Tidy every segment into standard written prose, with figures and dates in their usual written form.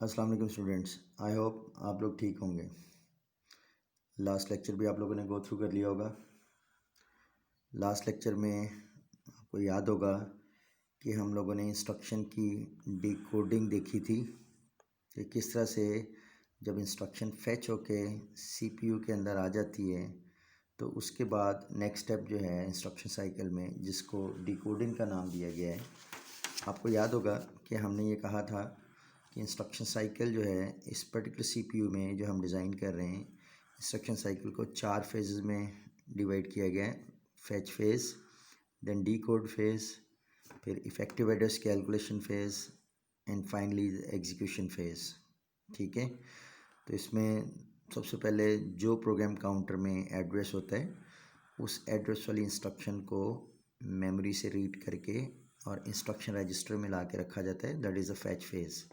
अस्सलाम वालेकुम students. I hope आप लोग ठीक होंगे। लास्ट लेक्चर भी आप लोगों ने गो थ्रू कर लिया होगा। लास्ट लेक्चर में आपको याद होगा कि हम लोगों ने इंस्ट्रक्शन की डिकोडिंग देखी थी कि किस तरह से जब इंस्ट्रक्शन फैच होके सीपीयू के अंदर आ जाती है तो उसके बाद नेक्स्ट स्टेप जो है इंस्ट्रक्शन साइकिल में, जिसको डिकोडिंग का नाम दिया गया है। आपको याद होगा कि हमने ये कहा था कि इंस्ट्रक्शन साइकिल जो है इस पर्टिकुलर सीपीयू में जो हम डिज़ाइन कर रहे हैं, इंस्ट्रक्शन साइकिल को 4 फेजेस में डिवाइड किया गया है। Fetch phase, then decode phase, फिर effective address calculation phase and finally execution phase. ठीक है, तो इसमें सबसे पहले जो प्रोग्राम काउंटर में एड्रेस होता है उस एड्रेस वाली इंस्ट्रक्शन को मेमोरी से रीड करके और इंस्ट्रक्शन रजिस्टर में ला के रखा जाता है। That is a fetch phase.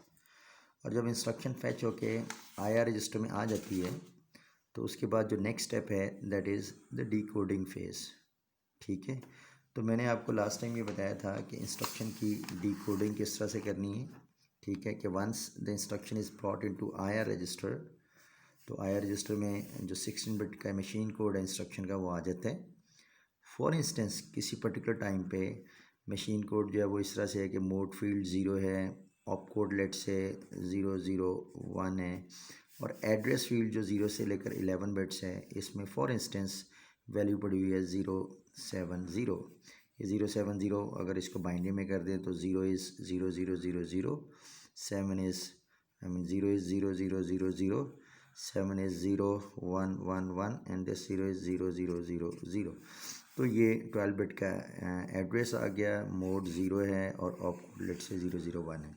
और जब इंस्ट्रक्शन फैच होके आईआर रजिस्टर में आ जाती है तो उसके बाद जो नेक्स्ट स्टेप है that is the decoding phase. ठीक है, तो मैंने आपको लास्ट टाइम ये बताया था कि इंस्ट्रक्शन की डिकोडिंग किस तरह से करनी है। ठीक है, कि once the instruction is brought into IR register, तो आईआर रजिस्टर में जो 16 बिट का मशीन कोड है इंस्ट्रक्शन का वो आ जाता है। फॉर इंस्टेंस किसी पर्टिकुलर टाइम पे मशीन कोड जो है वो इस तरह से है कि मोड फील्ड 0 है, ऑप कोड लेट से 001 है और एड्रेस फील्ड जो 0 से लेकर 11 बिट्स है, इसमें फॉर इंस्टेंस वैल्यू पड़ी हुई है 070। ये 070 अगर इसको बाइनरी में कर दें तो 0 is 0000, 7 is 0 is 0000, 7 is 0111 and this 0 is 0000। तो ये 12 बिट का एड्रेस आ गया, मोड 0 है और ऑप लेट से 001 है।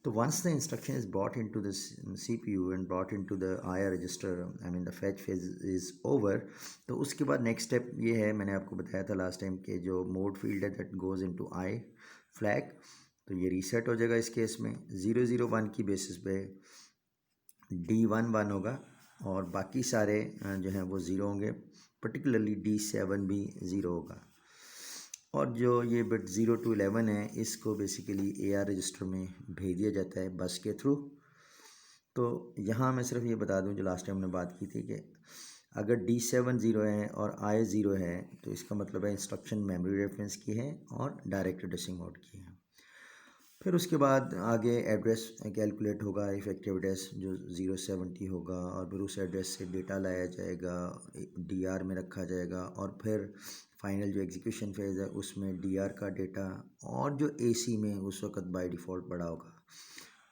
तो once the instruction is brought into the CPU and brought into the IR register, I mean the fetch phase is over, तो उसके बाद नेक्स्ट स्टेप ये है, मैंने आपको बताया था लास्ट टाइम के जो मोड फील्ड है that goes into I flag, तो ये रीसेट हो जाएगा। इस केस में 001 की बेसिस पे D11 होगा और बाकी सारे जो हैं वो ज़ीरो होंगे, पर्टिकुलरली D7 भी ज़ीरो होगा। और जो ये बिट 0 to 11 है इसको बेसिकली AR रजिस्टर में भेज दिया जाता है बस के थ्रू। तो यहाँ मैं सिर्फ ये बता दूँ, जो लास्ट टाइम हमने बात की थी कि अगर D7 ज़ीरो है और I ज़ीरो है तो इसका मतलब है इंस्ट्रक्शन मेमोरी रेफरेंस की है और डायरेक्ट एड्रेसिंग मोड की है। फिर उसके बाद आगे एड्रेस कैलकुलेट होगा, इफेक्टिव एड्रेस जो 070 होगा और फिर उस एड्रेस से डेटा लाया जाएगा, डीआर में रखा जाएगा और फिर फाइनल जो एग्जीक्यूशन फेज़ है उसमें डीआर का डेटा और जो एसी में उस वक्त बाय डिफ़ॉल्ट पड़ा होगा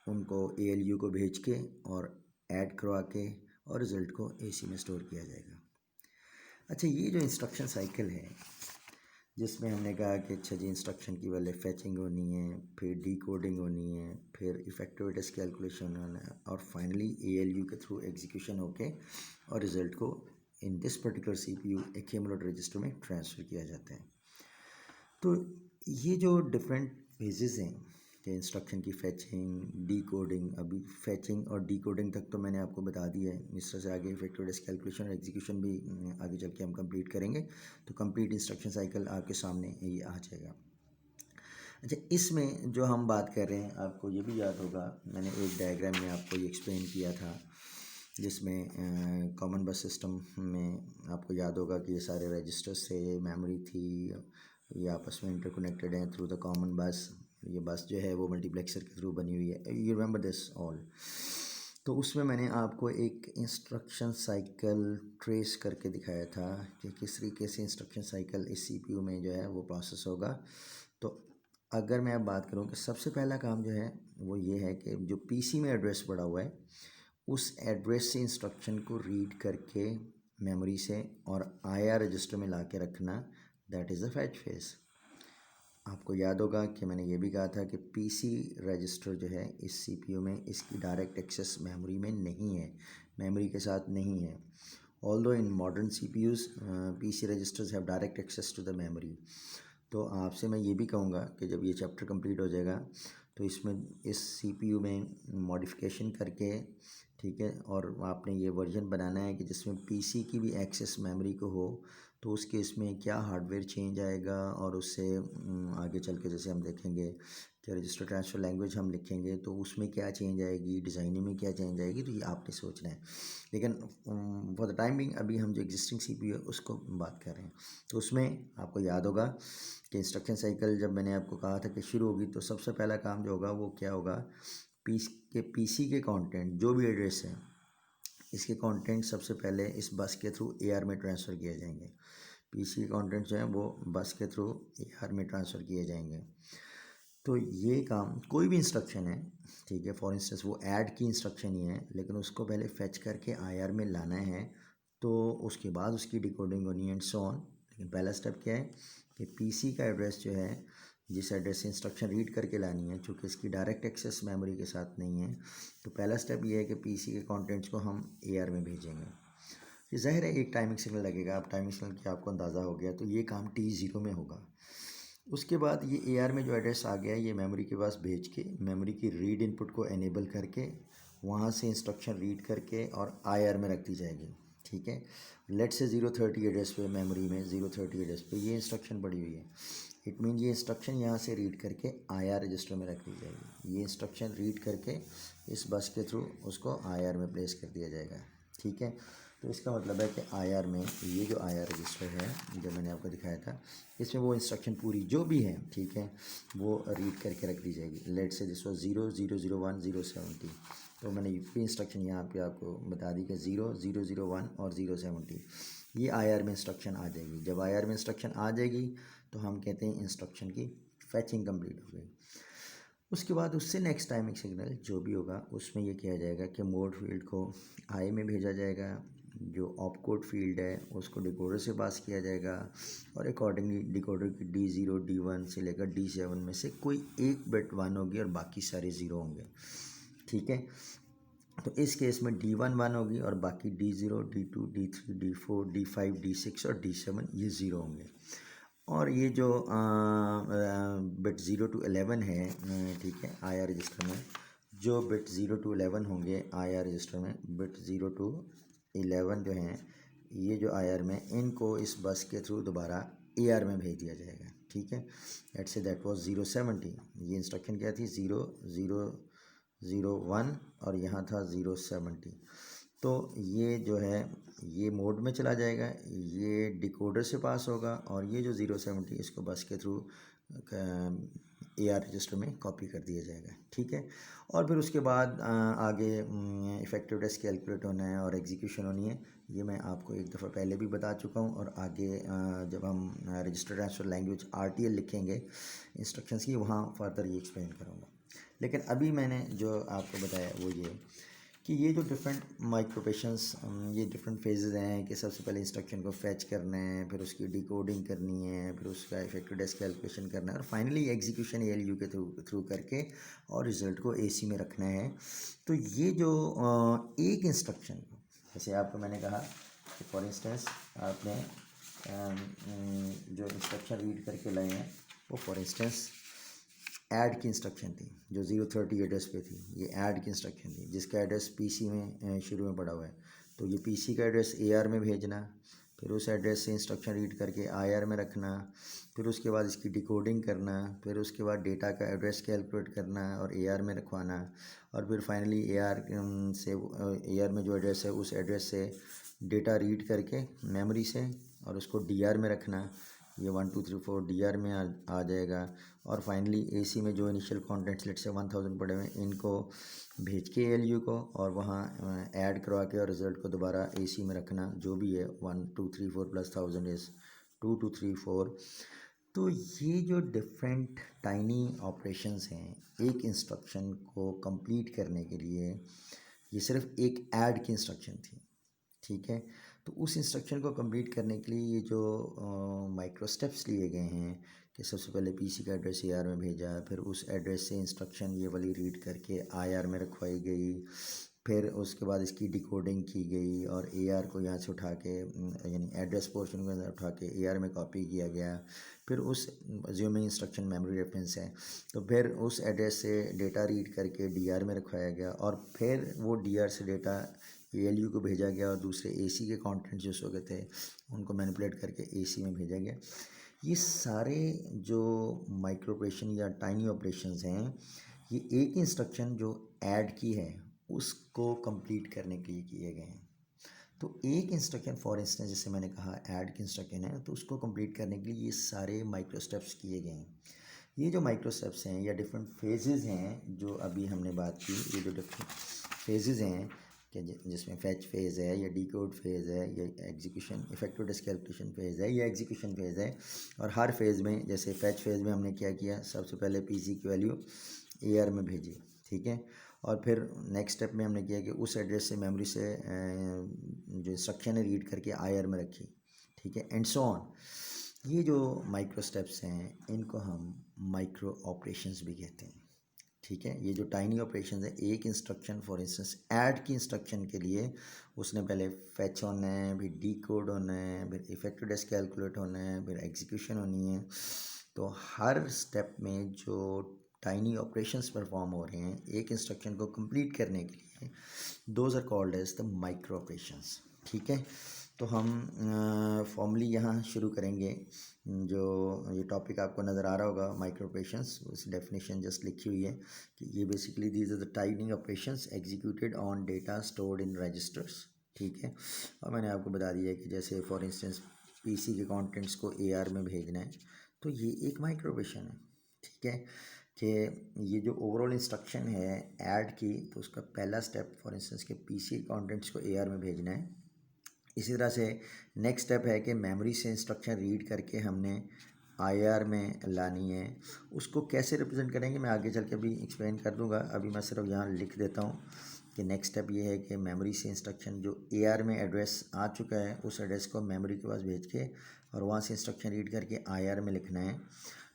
उनको एएलयू को भेज के और ऐड करवा के और रिज़ल्ट को एसी में स्टोर किया जाएगा। अच्छा, ये जो इंस्ट्रक्शन साइकिल है जिसमें हमने कहा कि अच्छा जी इंस्ट्रक्शन की पहले फैचिंग होनी है, फिर डिकोडिंग होनी है, फिर इफेक्टिव एड्रेस कैलकुलेशन होना है और फाइनली एएलयू के थ्रू एग्जीक्यूशन होके और रिज़ल्ट को in this particular CPU accumulator register में ट्रांसफ़र किया जाता है। तो ये जो डिफरेंट फेजेस हैं कि इंस्ट्रक्शन की फैचिंग, डिकोडिंग, अभी फैचिंग और डिकोडिंग तक तो मैंने आपको बता दिया है। इस तरह से आगे इफेक्टिव एड्रेस कैलकुलेशन और एग्जीक्यूशन भी आगे चल के हम कंप्लीट करेंगे, तो कंप्लीट इंस्ट्रक्शन साइकिल आपके सामने ये आ जाएगा। अच्छा, इसमें जो हम बात कर रहे हैं आपको ये भी याद होगा, मैंने एक डायग्राम में आपको ये एक्सप्लेन किया था जिसमें कॉमन बस सिस्टम में आपको याद होगा कि ये सारे रजिस्टर्स से मेमोरी थी, ये आपस में इंटरकनेक्टेड हैं थ्रू द कॉमन बस। ये बस जो है वो मल्टीप्लेक्सर के थ्रू बनी हुई है, यू रिमेंबर दिस ऑल। तो उसमें मैंने आपको एक इंस्ट्रक्शन साइकिल ट्रेस करके दिखाया था कि किस तरीके से इंस्ट्रक्शन साइकिल इस सीपीयू में जो है वो प्रोसेस होगा। तो अगर मैं अब बात करूं कि सबसे पहला काम जो है वो ये है कि जो पीसी में एड्रेस पड़ा हुआ है उस एड्रेस से इंस्ट्रक्शन को रीड करके मेमोरी से और आईआर रजिस्टर में ला के रखना, that is the fetch phase. आपको याद होगा कि मैंने ये भी कहा था कि पीसी रजिस्टर जो है इस सीपीयू में इसकी डायरेक्ट एक्सेस मेमोरी में नहीं है, मेमोरी के साथ नहीं है। Although in modern CPUs PC registers have direct access to the memory. तो आपसे मैं ये भी कहूँगा कि जब ये चैप्टर कंप्लीट हो जाएगा तो इसमें इस सीपीयू में मॉडिफिकेशन करके, ठीक है, और आपने ये वर्जन बनाना है कि जिसमें पीसी की भी एक्सेस मेमोरी को हो। तो उस केस में क्या हार्डवेयर चेंज आएगा और उससे आगे चल के जैसे हम देखेंगे कि रजिस्टर ट्रांसफ़र लैंग्वेज हम लिखेंगे तो उसमें क्या चेंज आएगी, डिज़ाइनिंग में क्या चेंज आएगी, तो ये आपने सोचना है। लेकिन फॉर द टाइम बिंग अभी हम जो एग्जिस्टिंग CPU है उसको बात कर रहे हैं। तो उसमें आपको याद होगा कि इंस्ट्रक्शन साइकिल जब मैंने आपको कहा था कि शुरू होगी, तो सबसे पहला काम जो होगा वो क्या होगा, PC के कंटेंट जो भी एड्रेस है, इसके कंटेंट सबसे पहले इस बस के थ्रू AR में ट्रांसफ़र किए जाएंगे। PC के कंटेंट जो हैं वो बस के थ्रू AR में ट्रांसफ़र किए जाएंगे। तो ये काम कोई भी इंस्ट्रक्शन है, ठीक है, फॉर इंस्टेंस वो ऐड की इंस्ट्रक्शन ही है, लेकिन उसको पहले फेच करके IR में लाना है, तो उसके बाद उसकी डिकोडिंग होनी है एंड सो ऑन। लेकिन पहला स्टेप क्या है कि PC का एड्रेस जो है, जिस एड्रेस से इंस्ट्रक्शन रीड करके लानी है, चूँकि इसकी डायरेक्ट एक्सेस मेमोरी के साथ नहीं है, तो पहला स्टेप ये है कि PC के कंटेंट्स को हम AR में भेजेंगे। ये ज़ाहिर है एक टाइमिंग सिग्नल लगेगा, अब टाइमिंग सिग्नल की आपको अंदाज़ा हो गया, तो ये काम T0 में होगा। उसके बाद ये AR में जो एड्रेस आ गया है, ये मेमोरी के पास भेज के मेमोरी की रीड इनपुट को एनेबल करके वहाँ से इंस्ट्रक्शन रीड करके और IR में रख दी जाएगी, ठीक है। लेट से 030 एड्रेस पे, मेमोरी में 030 एड्रेस पे ये इंस्ट्रक्शन पड़ी हुई है। इट मीन ये इंस्ट्रक्शन यहाँ से रीड करके IR रजिस्टर में रख दी जाएगी। ये इंस्ट्रक्शन रीड करके इस बस के थ्रू उसको IR में प्लेस कर दिया जाएगा, ठीक है। तो इसका मतलब है कि IR में ये जो IR रजिस्टर है जो मैंने आपको दिखाया था, इसमें वो इंस्ट्रक्शन पूरी जो भी है, ठीक है, वो रीड करके रख दी जाएगी। लेट से दिस वाज 0, 0, 0, 1, 070, तो मैंने ये इंस्ट्रक्शन यहाँ पे आपको बता दी कि 0, 0, 0, 1 और 070 ये IR में इंस्ट्रक्शन आ जाएगी। जब IR में इंस्ट्रक्शन आ जाएगी तो हम कहते हैं इंस्ट्रक्शन की फैचिंग कंप्लीट हो गई। उसके बाद उससे नेक्स्ट टाइमिंग सिग्नल जो भी होगा उसमें ये किया जाएगा कि मोड फील्ड को आई में भेजा जाएगा, जो ऑपकोड फील्ड है उसको डिकोडर से पास किया जाएगा, और अकॉर्डिंगली डिकोडर की D0, D1 से लेकर D7 में से कोई एक बिट 1 होगी और बाकी सारे 0 होंगे, ठीक है। तो इस केस में D1 1 होगी और बाकी D0, D2, D3, D4, D5, D6 और D7 ये 0 होंगे। और ये जो बिट 0 to 11 है, ठीक है, IR रजिस्टर में जो बिट 0 to 11 होंगे, IR रजिस्टर में बिट 0 to 11 जो हैं, ये जो IR में इनको इस बस के थ्रू दोबारा AR में भेज दिया जाएगा, ठीक है। लेट्स से दैट वाज 070, ये इंस्ट्रक्शन क्या थी, 0, 0, 0, 1 और यहाँ था 070। तो ये जो है ये मोड में चला जाएगा, ये डिकोडर से पास होगा, और ये जो 070 इसको बस के थ्रू AR रजिस्टर में कॉपी कर दिया जाएगा, ठीक है। और फिर उसके बाद आगे इफेक्टिव डेस्क कैलकुलेट होना है और एग्जीक्यूशन होनी है। ये मैं आपको एक दफ़ा पहले भी बता चुका हूँ, और आगे जब हम रजिस्टर ट्रांसफ़र लैंग्वेज RTL लिखेंगे इंस्ट्रक्शंस की, वहाँ फर्दर ये एक्सप्लेन करूँगा। लेकिन अभी मैंने जो आपको बताया वो ये कि ये जो डिफरेंट माइक्रोपेशंस, ये डिफरेंट फेजेस हैं कि सबसे पहले इंस्ट्रक्शन को फैच करना है, फिर उसकी डिकोडिंग करनी है, फिर उसका इफेक्टिव डेस्क कैलकुलेशन करना है, और फाइनली एग्जीक्यूशन ALU के थ्रू करके और रिज़ल्ट को AC में रखना है। तो ये जो एक इंस्ट्रक्शन, जैसे आपको मैंने कहा कि फॉर इंस्टेंस आपने जो इंस्ट्रक्शन रीड करके लाए हैं वो फॉर इंस्टेंस ऐड की इंस्ट्रक्शन थी जो 030 एड्रेस पे थी, ये ऐड की इंस्ट्रक्शन थी जिसका एड्रेस PC में शुरू में पड़ा हुआ है। तो ये PC का एड्रेस AR में भेजना, फिर उस एड्रेस से इंस्ट्रक्शन रीड करके IR में रखना, फिर उसके बाद इसकी डिकोडिंग करना, फिर उसके बाद डेटा का एड्रेस कैलकुलेट करना और AR में रखवाना, और फिर फाइनली AR में जो एड्रेस है उस एड्रेस से डेटा रीड करके मेमोरी से और उसको DR में रखना। ये 1 2 3 4 DR में आ जाएगा, और फाइनली AC में जो इनिशियल कॉन्टेंट्स लेट से 1000 पड़े हुए हैं इनको भेज के ALU को, और वहाँ ऐड करवा के और रिज़ल्ट को दोबारा AC में रखना, जो भी है 1 2 3 4 प्लस 1000 इज़ 2 2 3 4। तो ये जो डिफरेंट टाइनी ऑपरेशंस हैं एक इंस्ट्रक्शन को कंप्लीट करने के लिए, ये सिर्फ एक ऐड की इंस्ट्रक्शन थी, ठीक है। तो उस इंस्ट्रक्शन को कंप्लीट करने के लिए ये जो माइक्रो स्टेप्स लिए गए हैं कि सबसे पहले PC का एड्रेस AR में भेजा, फिर उस एड्रेस से इंस्ट्रक्शन ये वाली रीड करके IR में रखवाई गई, फिर उसके बाद इसकी डिकोडिंग की गई और AR को यहाँ से उठा के यानी एड्रेस पोर्शन को उठा के AR में कॉपी किया गया, फिर उस ज्यूमिंग इंस्ट्रक्शन मेमोरी रेफरेंस है, तो फिर उस एड्रेस से डेटा रीड करके DR में रखवाया गया, और फिर वो DR से डेटा ALU को भेजा गया और दूसरे AC के कंटेंट जो सो गए थे उनको मैनिपुलेट करके AC में भेजा गया। ये सारे जो माइक्रो ऑपरेशन या टाइनी ऑपरेशंस हैं, ये एक इंस्ट्रक्शन जो ऐड की है उसको कंप्लीट करने के लिए किए गए हैं। तो एक इंस्ट्रक्शन फॉर इंस्टेंस जैसे मैंने कहा ऐड की इंस्ट्रक्शन है, तो उसको कंप्लीट करने के लिए ये सारे माइक्रो स्टेप्स किए गए हैं। ये जो माइक्रो स्टेप्स हैं या डिफरेंट फेजेस हैं जो अभी हमने बात की, ये जो डिफरेंट फेजेस हैं कि जिसमें फैच फेज़ है या डिकोड फेज़ है या execution effective disk calculation phase है या एग्जीक्यूशन फेज़ है। और हर फेज़ में जैसे फैच फेज़ में हमने क्या किया, सबसे पहले पीसी की वैल्यू एआर में भेजी, ठीक है। और फिर नेक्स्ट स्टेप में हमने किया कि उस एड्रेस से मेमोरी से जो इंस्ट्रक्शन है रीड करके आईआर में रखी, ठीक है, एंड सो ऑन। ये जो माइक्रो स्टेप्स हैं इनको हम माइक्रो ऑपरेशंस भी कहते हैं, ठीक है। ये जो टाइनी ऑपरेशन है, एक इंस्ट्रक्शन फॉर इंस्टेंस ऐड की इंस्ट्रक्शन के लिए उसने पहले फैच होना है, फिर डीकोड होना है, फिर इफेक्टिव डिस्क कैलकुलेट होना है, फिर एग्जीक्यूशन होनी है। तो हर स्टेप में जो टाइनी ऑपरेशंस परफॉर्म हो रहे हैं एक इंस्ट्रक्शन को कंप्लीट करने के लिए, those are called as the micro operations, ठीक है। तो हम फॉर्मली यहाँ शुरू करेंगे। जो ये टॉपिक आपको नज़र आ रहा होगा माइक्रो ऑपरेशंस, उस डेफिनेशन जस्ट लिखी हुई है कि ये basically these are the tiny operations executed on data stored in registers, ठीक है। और मैंने आपको बता दिया कि जैसे फॉर इंस्टेंस पीसी के कंटेंट्स को एआर में भेजना है, तो ये एक माइक्रो ऑपरेशन है, ठीक है। कि ये जो ओवरऑल इंस्ट्रक्शन है ऐड की, तो उसका पहला स्टेप फॉर इंस्टेंस के पीसी कंटेंट्स को एआर में भेजना है। इसी तरह से नेक्स्ट स्टेप है कि मेमोरी से इंस्ट्रक्शन रीड करके हमने आईआर में लानी है। उसको कैसे रिप्रेजेंट करेंगे मैं आगे चल के भी एक्सप्लेन कर दूंगा, अभी मैं सिर्फ यहाँ लिख देता हूँ कि नेक्स्ट स्टेप ये है कि मेमोरी से इंस्ट्रक्शन जो एआर में एड्रेस आ चुका है उस एड्रेस को मेमोरी के पास भेज के और वहाँ से इंस्ट्रक्शन रीड करके आईआर में लिखना है।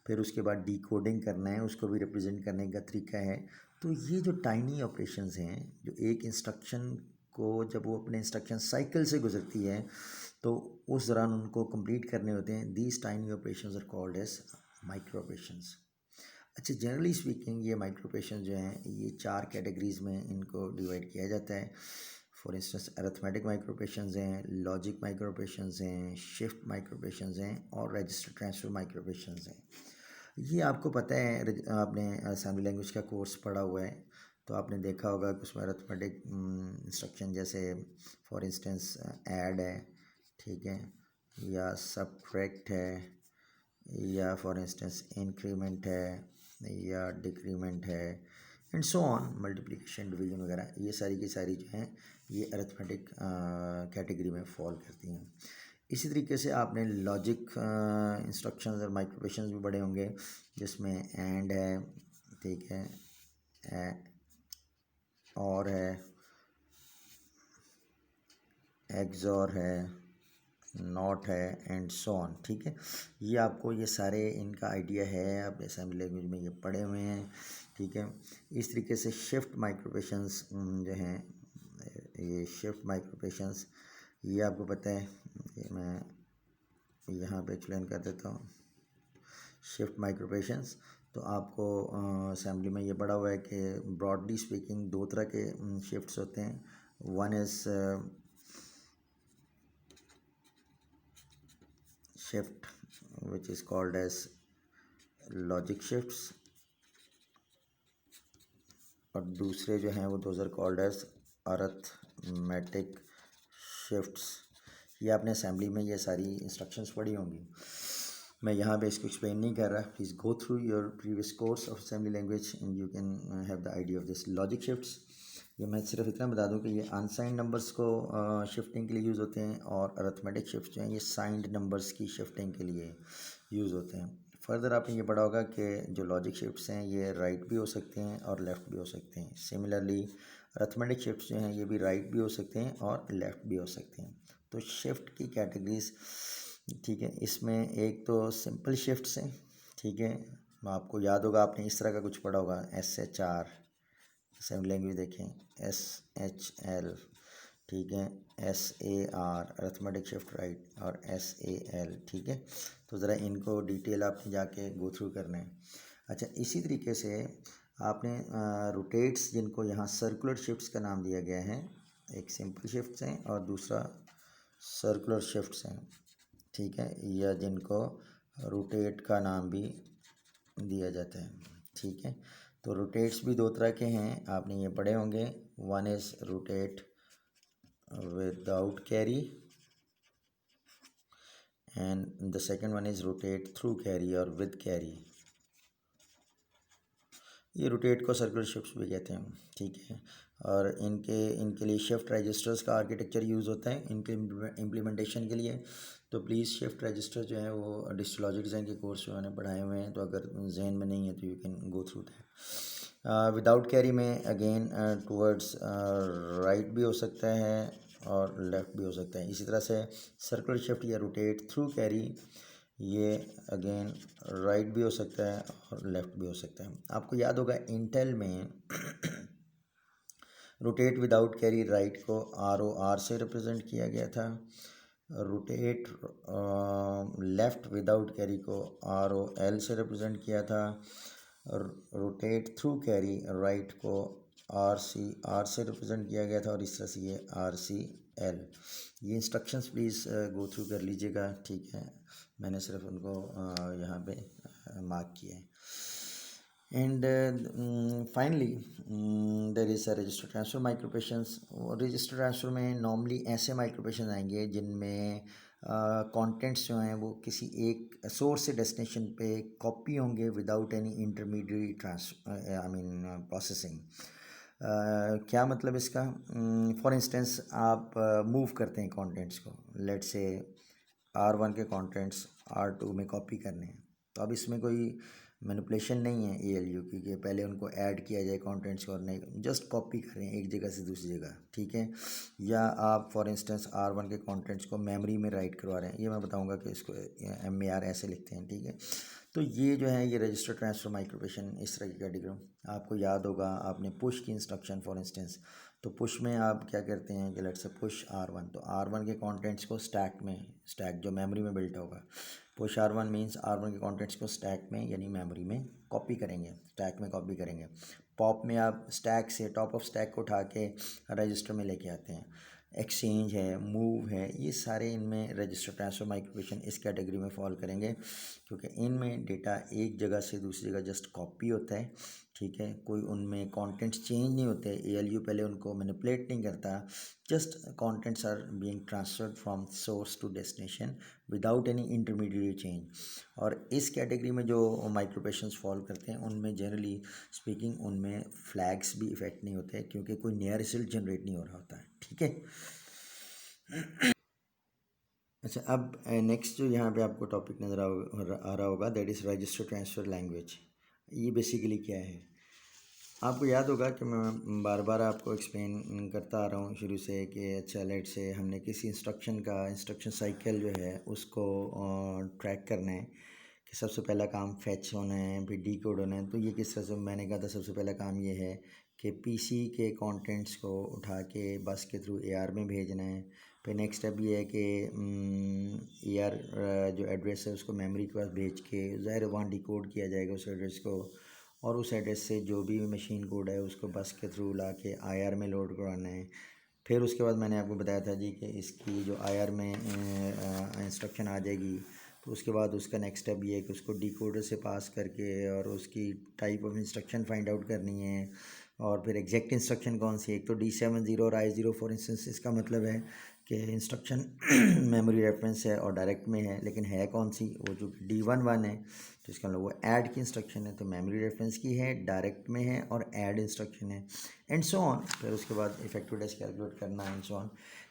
फिर उसके बाद डिकोडिंग करना है, उसको भी रिप्रेजेंट करने का तरीका है। तो ये जो टाइनी ऑपरेशंस हैं जो एक इंस्ट्रक्शन को जब वो अपने इंस्ट्रक्शन साइकिल से गुजरती है तो उस दौरान उनको कंप्लीट करने होते हैं, these tiny operations are called as micro operations. अच्छा, जनरली स्पीकिंग ये माइक्रो ऑपरेशन जो हैं ये 4 कैटेगरीज में इनको डिवाइड किया जाता है। For instance arithmetic micro operations हैं, लॉजिक माइक्रो ऑपरेशंस हैं, शिफ्ट माइक्रो ऑपरेशंस हैं और रजिस्टर ट्रांसफर माइक्रो ऑपरेशंस हैं। ये आपको पता है, आपने असेंबली लैंग्वेज का कोर्स पढ़ा हुआ है तो आपने देखा होगा कि उसमें अरिथमेटिक इंस्ट्रक्शन जैसे फॉर इंस्टेंस ऐड है, ठीक है, या सबट्रैक्ट है, या फॉर इंस्टेंस इंक्रीमेंट है या डिक्रीमेंट है and so on, multiplication division वगैरह, ये सारी की सारी जो हैं ये अरिथमेटिक कैटेगरी में फॉल करती हैं। इसी तरीके से आपने लॉजिक इंस्ट्रक्शंस और माइक्रो ऑपरेशंस भी पढ़े होंगे जिसमें एंड है, ठीक है, और है, एक्सॉर है, नॉट है एंड सो ऑन, ठीक है। ये आपको ये सारे इनका आइडिया है, आप असेंबली लैंग्वेज में ये पढ़े हुए हैं, ठीक है। इस तरीके से शिफ्ट माइक्रो ऑपरेशंस जो हैं, ये शिफ्ट माइक्रो ऑपरेशंस ये आपको पता है, ये मैं यहाँ पे एक्सप्लेन कर देता हूँ। शिफ्ट माइक्रो ऑपरेशंस तो आपको असेंबली में ये पढ़ा हुआ है कि ब्रॉडली स्पीकिंग 2 तरह के शिफ्ट्स होते हैं। One is shift which is called as logic shifts और दूसरे जो हैं वो those are called as arithmetic shifts. ये आपने असेंबली में ये सारी इंस्ट्रक्शंस पढ़ी होंगी, मैं यहाँ पे इसको एक्सप्लेन नहीं कर रहा। Please go through your previous course of assembly language and you can have the idea of this logic shifts. ये मैं सिर्फ इतना बता दूं कि ये अनसाइंड नंबर्स को शिफ्टिंग के लिए यूज़ होते हैं और अरिथमेटिक शिफ्ट जो हैं ये साइंड नंबर्स की शिफ्टिंग के लिए यूज़ होते हैं। फर्दर आपने ये पढ़ा होगा कि जो लॉजिक शिफ्ट्स हैं ये राइट भी हो सकते हैं और लेफ़्ट भी हो सकते हैं। सिमिलरली अरिथमेटिक शिफ्ट्स जो हैं ये भी राइट भी हो सकते हैं और लेफ़्ट भी हो सकते हैं। तो शिफ्ट की कैटेगरीज, ठीक है, इसमें एक तो सिंपल शिफ्ट्स हैं, ठीक है, आपको याद होगा आपने इस तरह का कुछ पढ़ा होगा SHR, असेंबली लैंग्वेज देखें SHL, ठीक है, SAR अरिथमेटिक शिफ्ट राइट और SAL, ठीक है। तो ज़रा इनको डिटेल आपने जाके गो थ्रू करना है। अच्छा, इसी तरीके से आपने रोटेट्स जिनको यहाँ सर्कुलर शिफ्ट्स का नाम दिया गया है, एक सिंपल शिफ्ट्स हैं और दूसरा सर्कुलर शिफ्ट्स हैं, ठीक है, या जिनको रोटेट का नाम भी दिया जाता है, ठीक है। तो रोटेट्स भी दो तरह के हैं, आपने ये पढ़े होंगे। One is rotate without carry and the second one is rotate through carry और विद कैरी। ये रोटेट को सर्कुलर शिफ्ट भी कहते हैं, ठीक है। और इनके लिए शिफ्ट रजिस्टर्स का आर्किटेक्चर यूज़ होता है इनके इम्प्लीमेंटेशन के लिए। तो प्लीज़ शिफ्ट रजिस्टर जो है वो डिजिटल लॉजिक डिज़ाइन के कोर्स में मैंने पढ़ाए हुए हैं, तो अगर जहन में नहीं है तो you can go through that. Without carry में अगेन टूवर्ड्स राइट भी हो सकता है और लेफ़्ट भी हो सकता है। इसी तरह से सर्कुलर शिफ्ट या रोटेट थ्रू कैरी, ये अगेन राइट भी हो सकता है और लेफ़्ट भी हो सकता है। आपको याद होगा इंटेल में रोटेट विदाउट कैरी राइट को ROR से रिप्रेजेंट किया गया था, रोटेट लेफ़्ट विदाउट कैरी को ROL से रिप्रेजेंट किया था, रोटेट थ्रू कैरी राइट को RCR से रिप्रेजेंट किया गया था, और इस तरह से ये RCL। ये इंस्ट्रक्शंस प्लीज़ गो थ्रू कर लीजिएगा, ठीक है। मैंने सिर्फ उनको यहाँ पे मार्क किया है। And finally there is a register transfer microoperations. Register transfer में नॉर्मली ऐसे माइक्रोपेशन आएंगे जिनमें कंटेंट्स जो हैं वो किसी एक सोर्स से डेस्टिनेशन पे कॉपी होंगे विदाउट एनी इंटरमीडिएट प्रोसेसिंग। क्या मतलब इसका? फॉर इंस्टेंस आप मूव करते हैं कंटेंट्स को, लेट्स से R1 के कंटेंट्स R2 में कॉपी करने हैं, तो अब इसमें कोई मैनिपुलेशन नहीं है ALU की कि पहले उनको ऐड किया जाए कंटेंट्स को, और नहीं, जस्ट कॉपी करें एक जगह से दूसरी जगह, ठीक है। या आप फॉर इंस्टेंस R1 के कंटेंट्स को मेमोरी में राइट करवा रहे हैं, ये मैं बताऊंगा कि इसको MAR ऐसे लिखते हैं, ठीक है। तो ये जो है ये रजिस्टर ट्रांसफ़र माइक्रोपेशन इस तरह की कैटेगरी। आपको याद होगा आपने पुश की इंस्ट्रक्शन फॉर इंस्टेंस, तो पुश में आप क्या करते हैं कि लेट्स से पुश R1, तो R1 के कंटेंट्स को स्टैक में, स्टैक जो मेमोरी में बिल्ट होगा, पुश R1 मीन्स R1 के कंटेंट्स को स्टैक में यानी मेमोरी में कॉपी करेंगे, स्टैक में कॉपी करेंगे। पॉप में आप स्टैक से, टॉप ऑफ स्टैक को उठा के रजिस्टर में लेके आते हैं। एक्सचेंज है, मूव है, ये सारे इनमें रजिस्टर ट्रांसफ़र माइक्रोपेशन इस कैटेगरी में फॉल करेंगे, क्योंकि इनमें डेटा एक जगह से दूसरी जगह जस्ट कॉपी होता है, ठीक है। कोई उनमें कंटेंट्स चेंज नहीं होते, ALU पहले उनको मैनिपुलेट नहीं करता, just contents are being transferred from source to destination without any intermediate change. और इस कैटेगरी में जो माइक्रोपेशंस फॉल करते हैं उनमें जनरली स्पीकिंग उनमें फ्लैग्स भी इफेक्ट नहीं होते, क्योंकि कोई नया रिजल्ट जनरेट नहीं हो रहा होता है, ठीक है। अच्छा, अब नेक्स्ट जो यहाँ पे आपको टॉपिक नज़र आ रहा होगा, that is register transfer language. ये बेसिकली क्या है? आपको याद होगा कि मैं बार बार आपको एक्सप्लेन करता आ रहा हूँ शुरू से कि अच्छा लेट से हमने किसी इंस्ट्रक्शन साइकिल जो है उसको ट्रैक करना है कि सबसे पहला काम फैच होना है, फिर डीकोड होना है। तो ये किस तरह से मैंने कहा था, सबसे पहला काम ये है कि PC के कंटेंट्स को उठा के बस के थ्रू AR में भेजना है। फिर नेक्स्ट स्टेप ये है कि AR जो एड्रेस है उसको मेमोरी के पास भेज के ज़ाहिर वहाँ डिकोड किया जाएगा उस एड्रेस को, और उस एड्रेस से जो भी मशीन कोड है उसको बस के थ्रू ला के IR में लोड करवाना है। फिर उसके बाद मैंने आपको बताया था जी कि इसकी जो IR में इंस्ट्रक्शन आ जाएगी, तो उसके बाद उसका नेक्स्ट स्टेप ये है कि उसको डिकोडर से पास करके और उसकी type of instruction find out करनी है, और फिर एग्जैक्ट इंस्ट्रक्शन कौन सी है। एक तो D70 और I0 फॉर इंस्टेंस, इसका मतलब है कि इंस्ट्रक्शन मेमोरी रेफरेंस है और डायरेक्ट में है, लेकिन है कौन सी, वो जो D11 है, तो इसका मतलब वो ऐड की इंस्ट्रक्शन है, तो मेमोरी रेफरेंस की है, डायरेक्ट में है और ऐड इंस्ट्रक्शन है, एंड सो ऑन। फिर उसके बाद इफेक्टिव डेज कैलकुलेट करना, एंड सो ऑन।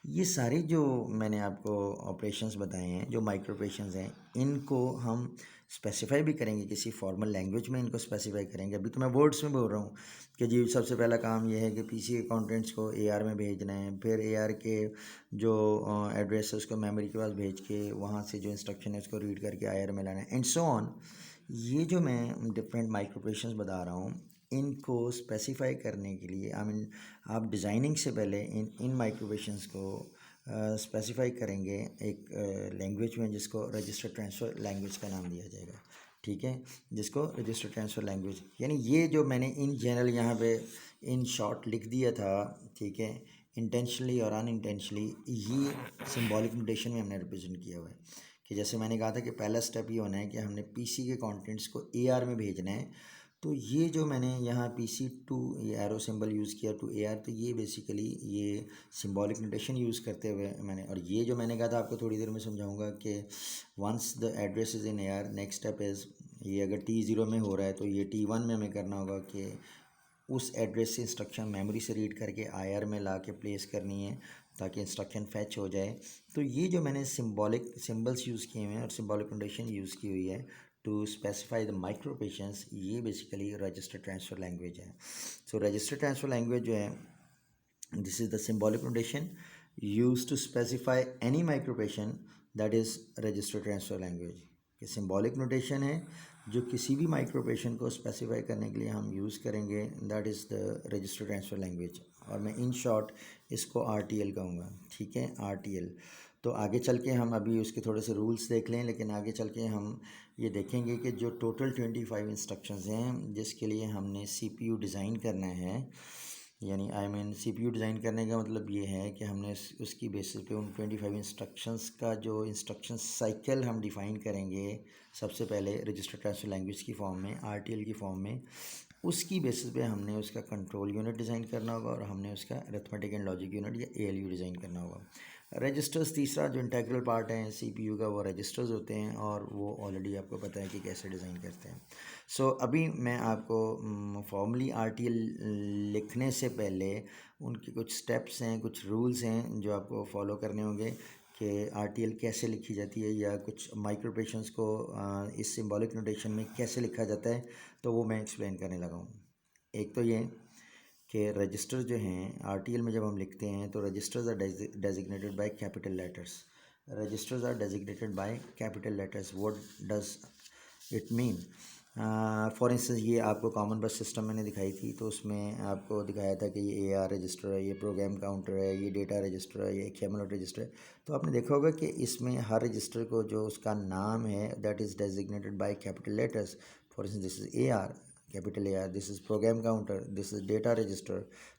ये सारे जो मैंने आपको ऑपरेशंस बताए हैं, जो माइक्रो ऑपरेशंस हैं, इनको हम स्पेसिफाई भी करेंगे, किसी फॉर्मल लैंग्वेज में इनको स्पेसिफाई करेंगे। अभी तो मैं वर्ड्स में बोल रहा हूँ कि जी सबसे पहला काम ये है कि PC के कंटेंट्स को AR में भेजना है, फिर AR के जो एड्रेस है उसको मेमोरी के पास भेज के वहाँ से जो इंस्ट्रक्शन है उसको रीड करके IR में लाना है, एंड सो ऑन। ये जो मैं डिफरेंट माइक्रो ऑपरेशंस बता रहा हूँ, इनको स्पेसिफाई करने के लिए आप डिज़ाइनिंग से पहले इन माइक्रो ऑपरेशंस को स्पेसिफाई करेंगे एक लैंग्वेज में, जिसको रजिस्टर ट्रांसफ़र लैंग्वेज का नाम दिया जाएगा, ठीक है। जिसको रजिस्टर ट्रांसफ़र लैंग्वेज, यानी ये जो मैंने इन जनरल यहाँ पे इन शॉर्ट लिख दिया था, ठीक है, इंटेंशनली और अनइंटेंशनली, ये सिंबॉलिक नोटेशन में हमने रिप्रेजेंट किया हुआ है कि जैसे मैंने कहा था कि पहला स्टेप ये होना है कि हमने पीसी के कंटेंट्स को एआर में भेजना है। तो ये जो मैंने यहाँ PC2 ये एरो सिंबल यूज़ किया टू AR, तो ये बेसिकली ये सिंबॉलिक नोटेशन यूज़ करते हुए मैंने, और ये जो मैंने कहा था आपको थोड़ी देर में समझाऊंगा कि once the address is in AR, next step is ये अगर T0 में हो रहा है तो ये T1 में हमें करना होगा कि उस एड्रेस से इंस्ट्रक्शन मेमोरी से रीड करके IR में ला के प्लेस करनी है ताकि इंस्ट्रक्शन फैच हो जाए। तो ये जो मैंने सिंबॉलिक सिंबल्स यूज़ किए हुए हैं और सिंबॉलिक नोटेशन यूज़ की हुई है to specify the micro operations, ये बेसिकली रजिस्टर ट्रांसफ़र लैंग्वेज है। सो रजिस्टर ट्रांसफ़र लैंग्वेज जो है, this is the symbolic notation use to specify any micro operation that is register transfer language. कि symbolic notation है जो किसी भी micro operation को स्पेसिफाई करने के लिए हम यूज़ करेंगे, that is the register transfer language, और मैं इन शॉर्ट इसको RTL कहूँगा। ठीक है, RTL। तो आगे चल के हम अभी उसके थोड़े से रूल्स देख लें, लेकिन आगे चल के हम ये देखेंगे कि जो टोटल 25 इंस्ट्रक्शंस हैं जिसके लिए हमने CPU डिज़ाइन करना है, यानी CPU डिज़ाइन करने का मतलब ये है कि हमने उसकी बेसिस पे उन 25 इंस्ट्रक्शंस का जो इंस्ट्रक्शन साइकिल हम डिफ़ाइन करेंगे सबसे पहले रजिस्टर ट्रांसफ़र लैंग्वेज की फॉर्म में, RTL की फॉर्म में, उसकी बेसिस पे हमने उसका कंट्रोल यूनिट डिज़ाइन करना होगा और हमने उसका अरिथमेटिक एंड लॉजिक यूनिट या ALU डिज़ाइन करना होगा। रजिस्टर्स तीसरा जो इंटीग्रल पार्ट है CPU का, वो रजिस्टर्स होते हैं और वो ऑलरेडी आपको पता है कि कैसे डिज़ाइन करते हैं। सो अभी मैं आपको फॉर्मली RTL लिखने से पहले उनके कुछ स्टेप्स हैं, कुछ रूल्स हैं जो आपको फॉलो करने होंगे कि RTL कैसे लिखी जाती है या कुछ माइक्रो ऑपरेशंस को इस सिंबॉलिक नोटेशन में कैसे लिखा जाता है, तो वो मैं एक्सप्लेन करने लगा हूँ। एक तो ये कि रजिस्टर जो हैं RTL में जब हम लिखते हैं तो registers are designated by capital letters. Registers are designated by capital letters. What does it mean? For instance ये आपको कॉमन बस सिस्टम मैंने दिखाई थी, तो उसमें आपको दिखाया था कि ये AR रजिस्टर है, ये प्रोग्राम काउंटर है, ये डेटा रजिस्टर है, ये XML रजिस्टर है। तो आपने देखा होगा कि इसमें हर रजिस्टर को जो उसका नाम है that is designated by capital letters. For instance this is AR, capital AR, this is program counter, this is data register,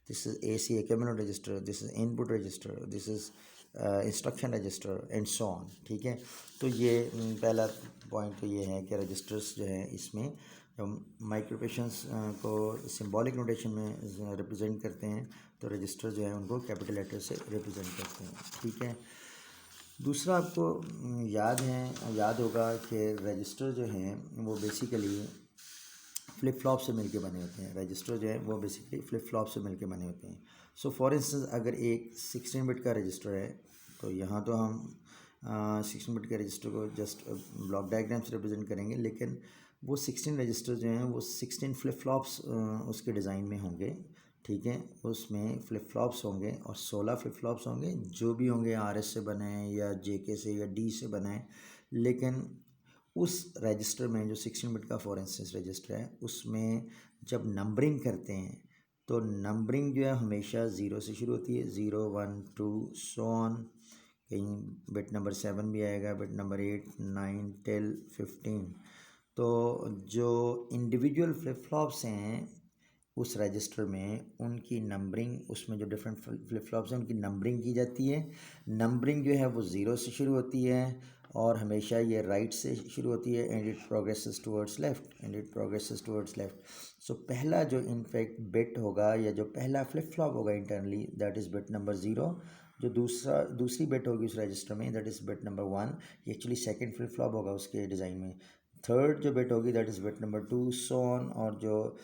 this is AC XML register, this is input register, this is instruction register and so on. ठीक है, तो ये पहला point तो ये है कि registers जो है इसमें जब माइक्रो ऑपरेशंस को सिंबॉलिक नोटेशन में रिप्रेजेंट करते हैं तो रजिस्टर जो है उनको कैपिटल लेटर से रिप्रेजेंट करते हैं। ठीक है, दूसरा आपको याद होगा कि रजिस्टर जो हैं वो बेसिकली फ्लिप फ्लॉप से मिलके बने होते हैं। रजिस्टर जो है वो बेसिकली फ्लिप फ्लॉप से मिलके बने होते हैं। सो फॉर इंस्टेंस अगर एक 16 बिट का रजिस्टर है तो यहाँ तो हम 16 बिट के रजिस्टर को जस्ट ब्लॉक डायग्राम से रिप्रेजेंट करेंगे, लेकिन वो 16 रजिस्टर जो हैं वो 16 फ्लिप फ्लॉप्स उसके डिज़ाइन में होंगे। ठीक है, उसमें फ्लिप फ्लॉप्स होंगे और 16 फ्लिप फ्लॉप्स होंगे, जो भी होंगे RS से बने हैं या JK से या D से बने हैं। लेकिन उस रजिस्टर में जो 16 बिट का फॉर इंस्टेंस रजिस्टर है उसमें जब नंबरिंग करते हैं तो नंबरिंग जो है हमेशा 0 से शुरू होती है, 0 1 2 सो ऑन। कहीं बिट नंबर 7 भी आएगा, बिट नंबर 8 9 10 15। तो जो इंडिविजुअल फ्लिप फ्लॉप्स हैं उस रजिस्टर में उनकी नंबरिंग, उसमें जो डिफरेंट फ्लिप फ्लॉप्स हैं उनकी नंबरिंग की जाती है। नंबरिंग जो है वो 0 से शुरू होती है और हमेशा ये राइट से शुरू होती है and it progresses towards left. So पहला जो इनफैक्ट बिट होगा या जो पहला फ्लिप फ्लॉप होगा internally that is bit number 0। जो दूसरी बिट होगी उस रजिस्टर में दैट इज़ बिट नंबर 1, ये एक्चुअली सेकंड फ्लिप फ्लॉप होगा उसके डिज़ाइन में। थर्ड जो बिट होगी that is bit number 2 so on, और जो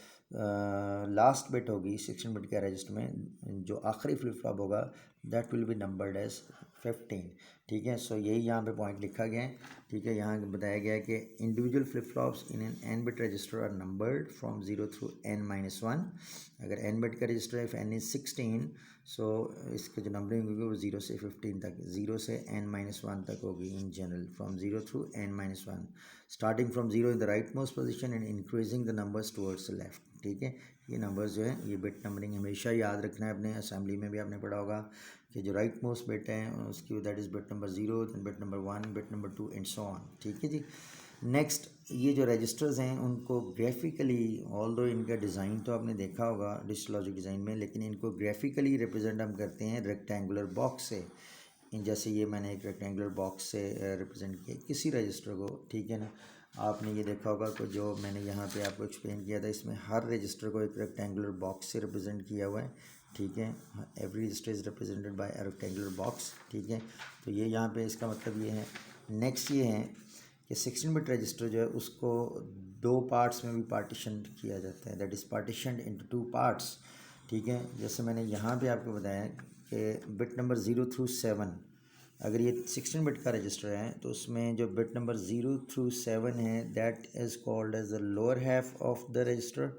लास्ट बिट होगी 16 बिट के रजिस्टर में जो आखिरी फ्लिप फ्लॉप होगा that will be numbered as 15। ठीक है, सो यही यहाँ पे पॉइंट लिखा गया है। ठीक है, यहाँ बताया गया है कि individual flip flops in an n bit register are numbered from 0 through n-1। अगर n बिट का रजिस्टर है, इफ n इज 16, सो इसकी जो नंबरिंग होगी वो 0 से 15 तक, 0 से n-1 तक होगी in general, from 0 through n-1, starting from 0 in the right most position and increasing the numbers towards the left. ठीक है, ये नंबर्स जो है ये बिट नंबरिंग हमेशा याद रखना है। अपने असेंबली में भी आपने पढ़ा होगा कि जो राइट मोस्ट बिट है उसकी that is bit number 0, bit number 1, bit number 2 and so on. ठीक है जी। नेक्स्ट, ये जो रजिस्टर्स हैं उनको ग्राफिकली, ऑल्दो इनका डिज़ाइन तो आपने देखा होगा डिजिटल लॉजिक डिज़ाइन में, लेकिन इनको ग्राफिकली रिप्रेजेंट हम करते हैं रेक्टेंगुलर बॉक्स से। जैसे ये मैंने एक रेक्टेंगुलर बॉक्स से रिप्रेजेंट किया किसी रजिस्टर को, ठीक है ना। आपने ये देखा होगा कि जो मैंने यहाँ पे आपको एक्सप्लेन किया था, इसमें हर रजिस्टर को एक रेक्टेंगुलर बॉक्स से रिप्रेजेंट किया हुआ है, ठीक है। Every register is represented by a rectangular box, ठीक है। तो ये यहाँ पे इसका मतलब ये है। नेक्स्ट ये है कि 16 बिट रजिस्टर जो है उसको 2 पार्ट्स में भी पार्टीशन किया जाता है, that is partitioned into 2 parts, ठीक है। जैसे मैंने यहाँ पे आपको बताया कि बिट नंबर 0 थ्रू 7, अगर ये 16 बिट का रजिस्टर है तो उसमें जो बिट नंबर 0 थ्रू 7 है that is called as the lower half of the register,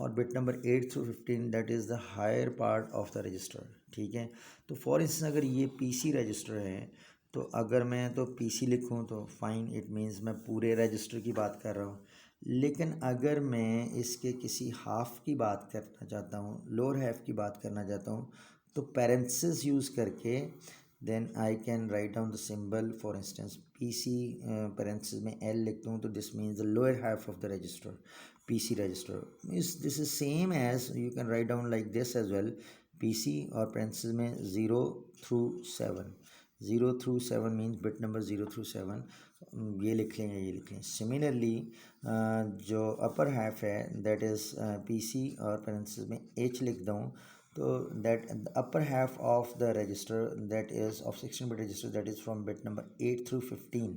और bit number 8 through 15 that is the higher part of the register, ठीक है। तो फॉर इंस्टेंस अगर ये पीसी रजिस्टर है तो अगर मैं तो पीसी लिखूँ तो फाइन, इट मीन्स मैं पूरे रजिस्टर की बात कर रहा हूँ। लेकिन अगर मैं इसके किसी हाफ की बात करना चाहता हूँ, लोअर हाफ की बात करना चाहता हूँ, तो पैरेंथेसिस यूज़ करके then I can write down the symbol, for instance PC parenthesis में एल लिखता हूँ तो this means the lower half of the register, PC register is this is same as you can write down like this as well, PC और parenthesis में 0 through 7, 0 through 7 means bit number 0 through 7, ये लिख लेंगे, ये लिख लेंगे। Similarly जो अपर half है दैट इज़ पीसी और पैरेंथेसिस में एच लिख दूँ तो that upper half of the register that is of 16 bit register that is from bit number 8 through 15,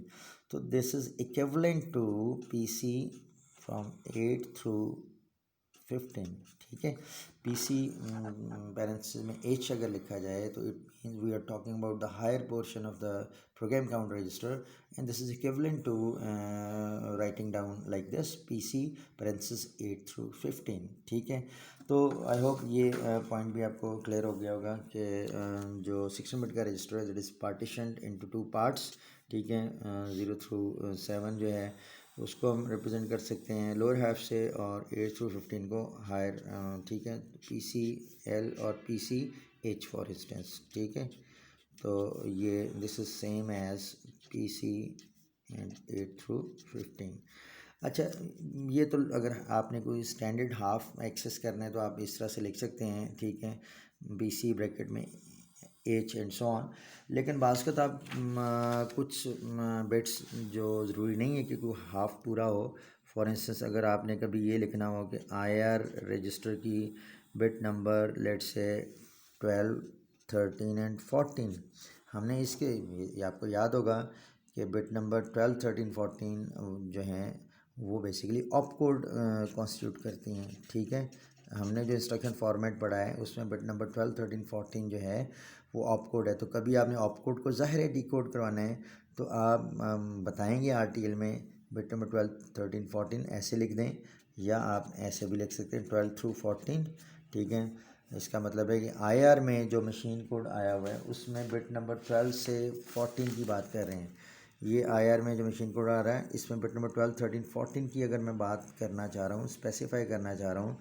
तो this is equivalent to PC from 8 through 15, ठीक है। पीसी पैरेंथेसिस में H अगर लिखा जाए तो it means we are talking about the higher portion of the program count register, and this is equivalent to writing down like this PC parenthesis 8 through 15, ठीक है। तो आई होप ये point भी आपको क्लियर हो गया होगा कि जो 16 बिट का रजिस्टर है that is partitioned into 2 parts, ठीक है। 0 थ्रू 7 जो है उसको हम रिप्रेजेंट कर सकते हैं लोअर हाफ से, और 8 थ्रू 15 को हायर, ठीक है, पी सी एल और P C H for instance, ठीक है। तो ये this is same as P C and 8 through 15। अच्छा, ये तो अगर आपने कोई स्टैंडर्ड हाफ एक्सेस करना है तो आप इस तरह से लिख सकते हैं, ठीक है, बी सी ब्रैकेट में एच एंड सो ऑन। लेकिन बाज़ आप कुछ बिट्स जो ज़रूरी नहीं है कि कोई हाफ पूरा हो, फॉर इंस्टेंस अगर आपने कभी ये लिखना हो कि आई आर रजिस्टर की बिट नंबर लेट से 12, 13 एंड 14, हमने इसके ये आपको याद होगा कि बिट नंबर 12, 13, 14 जो हैं वो बेसिकली ऑप कोड कॉन्स्टिट्यूट करती हैं, ठीक है। हमने जो इंस्ट्रक्शन फॉर्मेट पढ़ा है उसमें बिट नंबर 12, 13, 14 जो है वो ऑप कोड है। तो कभी आपने ऑप कोड को ज़ाहिर है डिकोड करवाना है तो आप बताएंगे आरटीएल में बिट नंबर 12, 13, 14 ऐसे लिख दें, या आप ऐसे भी लिख सकते हैं 12 थ्रू 14, ठीक है। इसका मतलब है कि आईआर में जो मशीन कोड आया हुआ है उसमें बिट नंबर 12 से 14 की बात कर रहे हैं। ये आईआर में जो मशीन कोड आ रहा है इसमें बिट नंबर 12, 13, 14 की अगर मैं बात करना चाह रहा हूँ, स्पेसिफाई करना चाह रहा हूँ,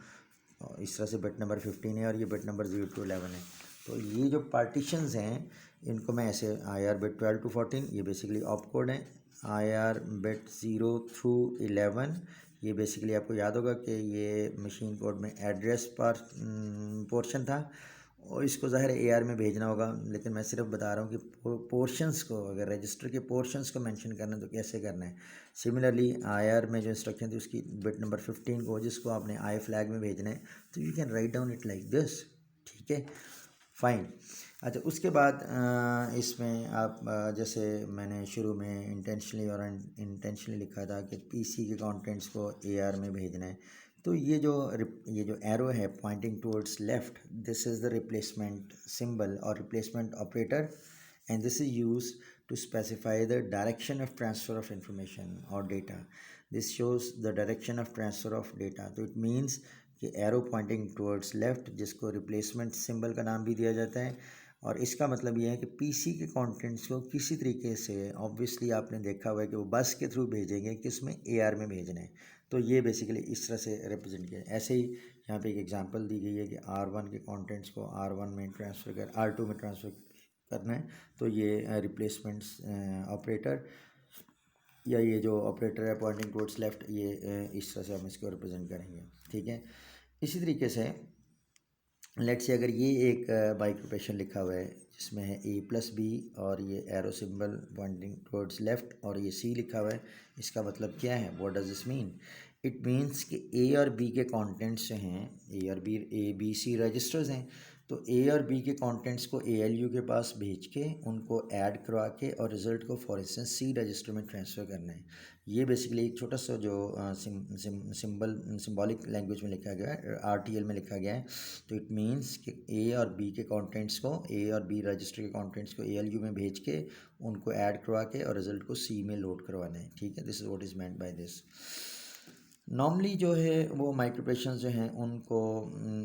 इस तरह से बिट नंबर 15 है और ये बिट नंबर 0 टू 11 है। तो ये जो पार्टीशंस हैं इनको मैं ऐसे आई आर बिट 12 टू 14 ये बेसिकली ऑप कोड है, आई आर बिट 0 थ्रू 11 ये बेसिकली आपको याद होगा कि ये मशीन कोड में एड्रेस पर पोर्शन था और इसको ज़ाहिर है AR में भेजना होगा, लेकिन मैं सिर्फ बता रहा हूँ कि पोर्शंस को अगर रजिस्टर के पोर्शंस को मेंशन करना है तो कैसे करना है। सिमिलरली IR में जो इंस्ट्रक्शन थी उसकी बिट नंबर 15 को जिसको आपने आई फ्लैग में भेजना है तो you can write down it like this, ठीक है, फाइन। अच्छा, उसके बाद इसमें आप जैसे मैंने शुरू में इंटेंशनली और इंटेंशनली लिखा था कि पीसी के कंटेंट्स को AR में भेजना है, तो ये जो एरो है pointing towards left this is the replacement symbol or replacement operator, and this is use to specify the direction of transfer of information or data. This shows the direction of transfer of data, तो it means कि arrow pointing towards left जिसको replacement symbol का नाम भी दिया जाता है, और इसका मतलब ये है कि पीसी के कंटेंट्स को किसी तरीके से ऑब्वियसली आपने देखा हुआ है कि वो बस के थ्रू भेजेंगे किस में AR में भेजना है, तो ये बेसिकली इस तरह से रिप्रेजेंट किया है। ऐसे ही यहाँ पे एक एग्जांपल दी गई है कि R1 के कंटेंट्स को R1 में ट्रांसफ़र कर R2 में ट्रांसफ़र करना है, तो ये रिप्लेसमेंट्स ऑपरेटर या ये जो ऑपरेटर है पॉइंटिंग टुवर्ड्स लेफ्ट ये इस तरह से हम इसको रिप्रेजेंट करेंगे, ठीक है। इसी तरीके से लेट्स से अगर ये एक बाइक ऑपरेशन लिखा हुआ है जिसमें है A+B और ये arrow symbol pointing towards left और ये C लिखा हुआ है। इसका मतलब क्या है? What does this mean? It means कि A और B के कंटेंट्स जो हैं, A B C रजिस्टर्स हैं, तो A और B के कंटेंट्स को ALU के पास भेज के उनको ऐड करवा के और रिज़ल्ट को फॉर इंस्टेंस C रजिस्टर में ट्रांसफ़र करना है। ये बेसिकली एक छोटा सा जो सिंबॉलिक लैंग्वेज में लिखा गया है, RTL में लिखा गया है। तो इट मीन्स कि A और B के कंटेंट्स को, A और B रजिस्टर के कंटेंट्स को ALU में भेज के उनको ऐड करवा के और रिज़ल्ट को C में लोड करवाना है। ठीक है, this is what is meant by this. Normally जो है वो माइक्रोपेशंस जो हैं उनको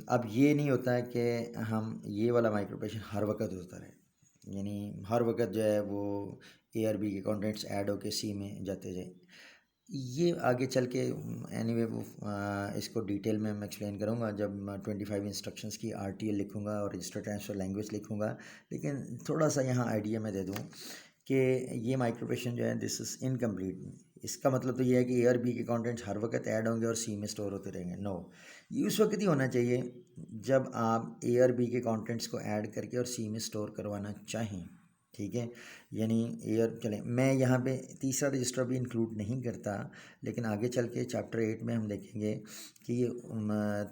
अब ये नहीं होता है कि हम ये वाला माइक्रोपेशन हर वक्त होता रहे, यानी हर वक्त जो है वो A और B के कंटेंट्स ऐड होके C में जाते जाए। ये आगे चल के एनीवे वो इसको डिटेल में मैं एक्सप्लेन करूँगा जब 25 इंस्ट्रक्शंस की RTL लिखूँगा और रजिस्टर ट्रांसफ़र लैंग्वेज लिखूँगा। लेकिन थोड़ा सा यहाँ आइडिया मैं दे दूँ कि ये माइक्रोपेशन जो है दिस इज़ इनकम्प्लीट। इसका मतलब तो ये है कि A और B के कंटेंट्स हर वक्त ऐड होंगे और C में स्टोर होते रहेंगे। नो, ये उस वक्त ही होना चाहिए जब आप A और B के कंटेंट्स को ऐड करके और C में स्टोर करवाना चाहें। ठीक है, यानी एयर चलें, मैं यहाँ पे तीसरा रजिस्टर भी इंक्लूड नहीं करता, लेकिन आगे चल के चैप्टर 8 में हम देखेंगे कि ये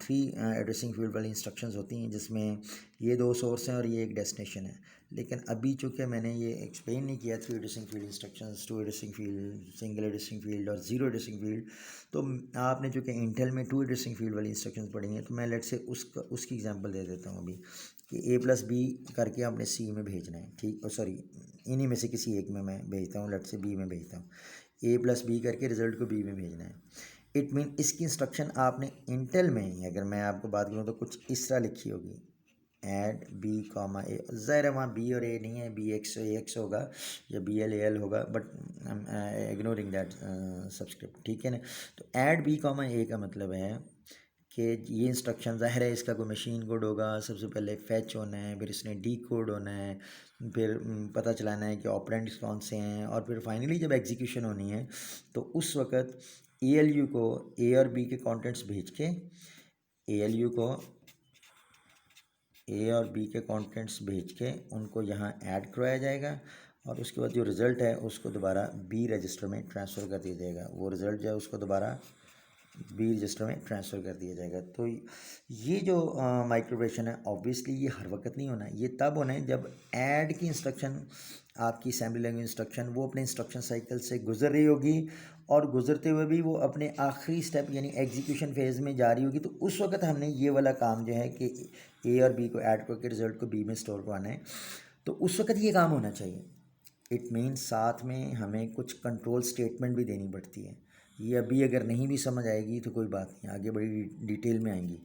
3 एड्रेसिंग फील्ड वाली इंस्ट्रक्शंस होती हैं जिसमें ये 2 सोर्स हैं और ये एक डेस्टिनेशन है। लेकिन अभी चूँकि मैंने ये एक्सप्लेन नहीं किया 3 addressing field instructions, 2 addressing field, single addressing field और 0 एड्रेसिंग फील्ड, तो आपने चूँकि इंटेल में 2 एड्रेसिंग फील्ड वाली इंस्ट्रक्शंस पढ़ी हैं, तो मैं लेट से उसकी एग्जांपल दे देता हूँ अभी कि A+B करके आपने C में भेजना है। ठीक, सॉरी, इन्हीं में से किसी एक में मैं भेजता हूँ, लेट से B में भेजता हूँ। A+B करके रिज़ल्ट को B में भेजना है। इट मीन इसकी इंस्ट्रक्शन आपने इंटेल में ही, अगर मैं आपको बात करूँ तो कुछ इस तरह लिखी होगी, ऐड B, A। ज़ाहिर है वहाँ B और A नहीं है, BX होगा या BL होगा, बट इग्नोरिंग दैट सब्सक्रिप्ट। ठीक है ना, तो ऐड B, A का मतलब है कि ये इंस्ट्रक्शन ज़ाहिर है इसका कोई मशीन कोड होगा, सबसे पहले फैच होना है, फिर इसने डी कोड होना है, फिर पता चलाना है कि ऑपरेंड्स कौन से हैं, और फिर फाइनली जब एग्जीक्यूशन होनी है तो उस वक्त ALU को A और B के कंटेंट्स भेज के ALU को A और B के कंटेंट्स भेज के उनको यहाँ ऐड करवाया जाएगा और उसके बाद जो रिज़ल्ट है उसको दोबारा B रजिस्टर में ट्रांसफ़र कर दिया जाएगा। वो रिज़ल्ट जो है उसको दोबारा B रजिस्टर में ट्रांसफ़र कर दिया जाएगा। तो ये जो माइक्रोपेशन है ऑब्वियसली ये हर वक्त नहीं होना है, ये तब होना है जब ऐड की इंस्ट्रक्शन, आपकी असेंबली लैंग्वेज इंस्ट्रक्शन, वो अपने इंस्ट्रक्शन साइकिल से गुजर रही होगी और गुजरते हुए भी वो अपने आखिरी स्टेप यानी एग्जीक्यूशन फेज़ में जा रही होगी। तो उस वक्त हमने ये वाला काम जो है कि A और B को ऐड करके रिज़ल्ट को B में स्टोर करवाना है, तो उस वक्त ये काम होना चाहिए। इट मीन्स साथ में हमें कुछ कंट्रोल स्टेटमेंट भी देनी पड़ती है। ये अभी अगर नहीं भी समझ आएगी तो कोई बात नहीं, आगे बड़ी डिटेल में आएंगी।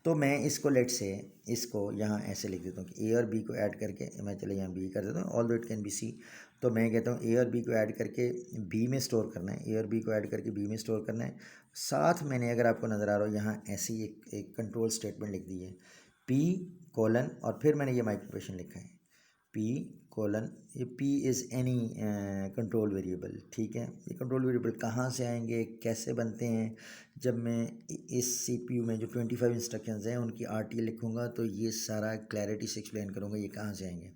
तो मैं इसको लेट से इसको यहाँ ऐसे लिख देता हूँ कि A और B को ऐड करके, मैं चले यहाँ B कर देता हूँ, ऑल दो इट कैन बी C। तो मैं कहता हूँ A और B को ऐड करके B में स्टोर करना है, A और B को ऐड करके B में स्टोर करना है। साथ मैंने, अगर आपको नज़र आ रहा हो, यहाँ ऐसी एक कंट्रोल स्टेटमेंट लिख दी है, P कोलन, और फिर मैंने ये माइक्रोपेशन लिखा है P कोलन, ये P is any control variable. ठीक है, ये कंट्रोल वेरिएबल कहाँ से आएंगे, कैसे बनते हैं? जब मैं इस CPU में जो 25 इंस्ट्रक्शंस हैं उनकी RTL लिखूँगा तो ये सारा क्लैरिटी से एक्सप्लेन करूँगा ये कहाँ से आएंगे।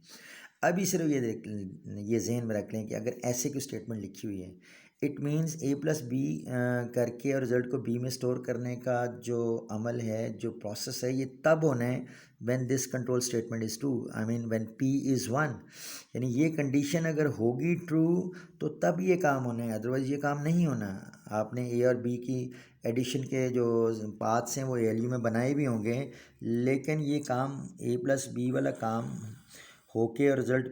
अभी सिर्फ ये जहन में रख लें कि अगर ऐसे कोई स्टेटमेंट लिखी हुई है, इट मीन्स A+B करके और रिज़ल्ट को B में स्टोर करने का जो अमल है, जो प्रोसेस है, ये तब होना है when this control statement is true, I mean when P is 1। यानी ये कंडीशन अगर होगी ट्रू तो तब ये काम होना है, अदरवाइज़ ये काम नहीं होना। आपने A और B की एडिशन के जो पाथ्स हैं वो ALU में बनाए भी होंगे, लेकिन ये काम A+B वाला काम होके और रिज़ल्ट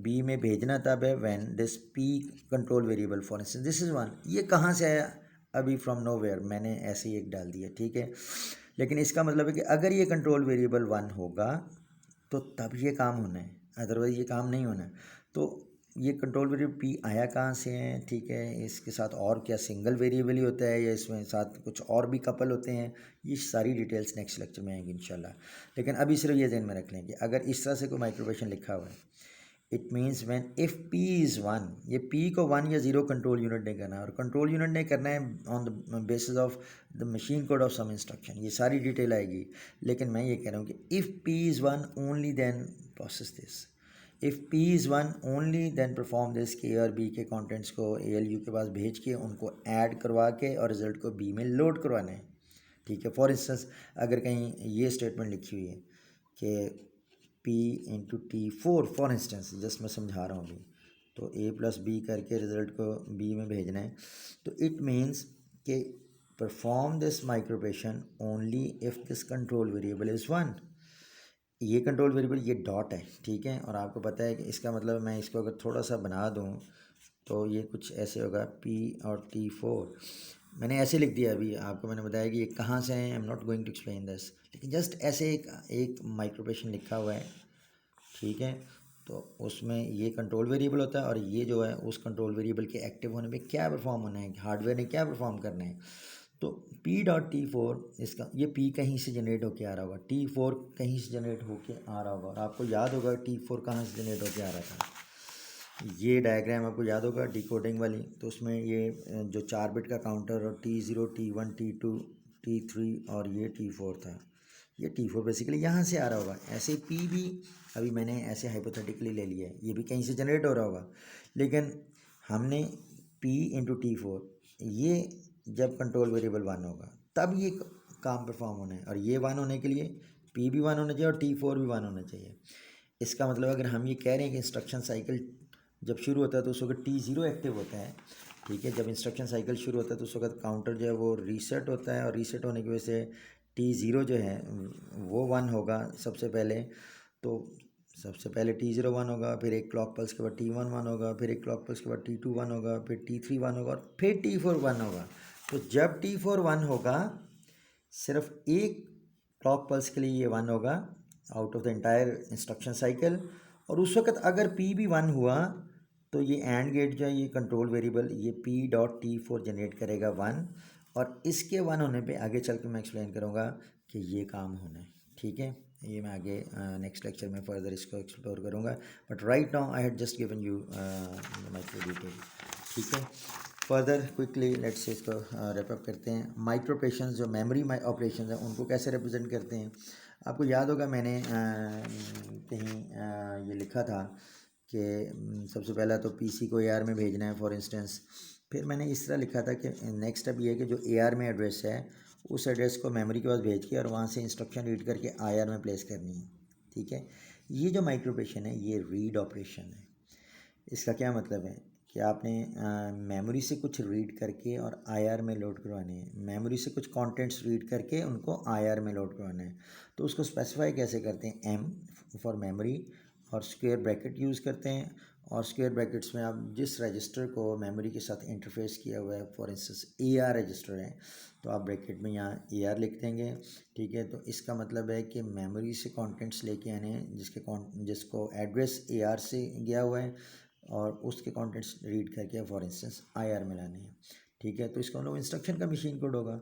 B में भेजना तब है when this P control variable, for instance this is 1। ये कहाँ से आया? अभी फ्रॉम नोवेयर मैंने ऐसे ही एक डाल दिया। ठीक है, लेकिन इसका मतलब है कि अगर ये कंट्रोल वेरिएबल 1 होगा तो तब ये काम होना है, अदरवाइज़ ये काम नहीं होना है। तो ये कंट्रोल वेरिएबल P आया कहाँ से है? ठीक है, इसके साथ और क्या सिंगल वेरिएबल ही होता है या इसमें साथ कुछ और भी कपल होते हैं? ये सारी डिटेल्स नेक्स्ट लेक्चर में आएंगी इंशाल्लाह। लेकिन अभी सिर्फ ये ध्यान में रख लें कि अगर इस तरह से कोई माइक्रोपेशन लिखा हुआ है, it means when if P is 1, ये P को 1 या 0 कंट्रोल यूनिट नहीं करना है, और कंट्रोल यूनिट नहीं करना है on the basis of the machine code of some instruction. ये सारी डिटेल आएगी, लेकिन मैं ये कह रहा हूँ कि if P is 1 only then process this. If P is 1 only then perform this, के और B के कंटेंट्स को ALU के पास भेज के उनको ऐड करवा के और रिज़ल्ट को B में लोड करवाना है, ठीक है। फॉर इंस्टेंस अगर कहीं ये स्टेटमेंट लिखी हुई है कि P into T4 for instance, just मैं समझा रहा हूँ अभी, तो A प्लस B करके रिज़ल्ट को B में भेजना है, तो इट मीन्स कि perform this microoperation only if this control variable is 1। ये कंट्रोल वेरिएबल ये डॉट है, ठीक है। और आपको पता है कि इसका मतलब मैं इसको अगर थोड़ा सा बना दूँ तो ये कुछ ऐसे होगा, P और T4 मैंने ऐसे लिख दिया। अभी आपको मैंने बताया कि ये कहाँ से है, I am not going to explain this, लेकिन जस्ट ऐसे एक माइक्रोऑपरेशन लिखा हुआ है, ठीक है। तो उसमें ये कंट्रोल वेरिएबल होता है और ये जो है उस कंट्रोल वेरिएबल के एक्टिव होने पे क्या परफॉर्म होना है, हार्डवेयर ने क्या परफॉर्म करना है। तो P.T4 इसका ये P कहीं से जनरेट होके आ रहा होगा, T4 कहीं से जनरेट होके आ रहा होगा, और आपको याद होगा T4 कहाँ से जनरेट होके आ रहा था। ये डायग्राम आपको याद होगा डिकोडिंग वाली, तो उसमें ये जो 4 बिट का काउंटर और T0 T1 T2 T3 और ये T4 था, ये T4 बेसिकली यहाँ से आ रहा होगा। ऐसे P भी अभी मैंने ऐसे हाइपोथेटिकली ले लिया है, ये भी कहीं से जनरेट हो रहा होगा, लेकिन हमने P इंटू T4 ये जब कंट्रोल वेरिएबल 1 होगा तब ये काम परफॉर्म होना है, और ये 1 होने के लिए P भी 1 होना चाहिए और T4 भी 1 होना चाहिए। इसका मतलब अगर हम ये कह रहे हैं कि इंस्ट्रक्शन साइकिल जब शुरू होता है तो उस वक्त T0 एक्टिव होता है, ठीक है। जब इंस्ट्रक्शन साइकिल शुरू होता है तो उस वक्त काउंटर जो है वो रीसेट होता है, और रीसेट होने की वजह से T0 जो है वो 1 होगा सबसे पहले। तो सबसे पहले T0 1 होगा, फिर एक क्लॉक पल्स के बाद T1 1 होगा, फिर एक क्लॉक पल्स के बाद T2 1 होगा, फिर T3 1 होगा और फिर T4 1 होगा। तो जब T4 1 होगा सिर्फ एक क्लॉक पल्स के लिए ये 1 होगा out of the entire instruction cycle, और उस वक्त अगर P भी 1 हुआ तो ये एंड गेट जो है ये कंट्रोल वेरिएबल ये P.T4 जनरेट करेगा 1, और इसके 1 होने पे आगे चल के मैं एक्सप्लेन करूँगा कि ये काम होना है, ठीक है। ये मैं आगे नेक्स्ट लेक्चर में फर्दर इसको एक्सप्लोर करूँगा, but right now I had just given you micro detail, ठीक है। फर्दर क्विकली लेट्स इसको रैप अप करते हैं। माइक्रो ऑपरेशंस जो मेमोरी ऑपरेशंस हैं उनको कैसे रिप्रेजेंट करते हैं। आपको याद होगा मैंने कहीं ये लिखा था कि सबसे पहला तो पीसी को AR में भेजना है फॉर इंस्टेंस, फिर मैंने इस तरह लिखा था कि नेक्स्ट स्टेप ये है कि जो AR में एड्रेस है उस एड्रेस को मेमोरी के पास भेज के और वहाँ से इंस्ट्रक्शन रीड करके IR में प्लेस करनी है, ठीक है। ये जो माइक्रो ऑपरेशन है ये रीड ऑपरेशन है। इसका क्या मतलब है कि आपने मेमोरी से कुछ रीड करके और IR में लोड करवाने हैं, मेमोरी से कुछ कंटेंट्स रीड करके उनको IR में लोड करवाना है। तो उसको स्पेसिफाई कैसे करते हैं, M फॉर मेमोरी और स्क्वायर ब्रैकेट यूज़ करते हैं, और स्क्वायर ब्रैकेट्स में आप जिस रजिस्टर को मेमोरी के साथ इंटरफेस किया हुआ है, फॉर इंस्टेंस AR रजिस्टर है तो आप ब्रैकेट में यहाँ AR लिख देंगे, ठीक है। तो इसका मतलब है कि मेमोरी से कंटेंट्स लेके आने हैं जिसको एड्रेस AR से गया हुआ है और उसके कंटेंट्स रीड करके फॉर इंस्टेंस IR में लाने हैं, ठीक है। तो इसका मतलब इंस्ट्रक्शन का मशीन कोड होगा,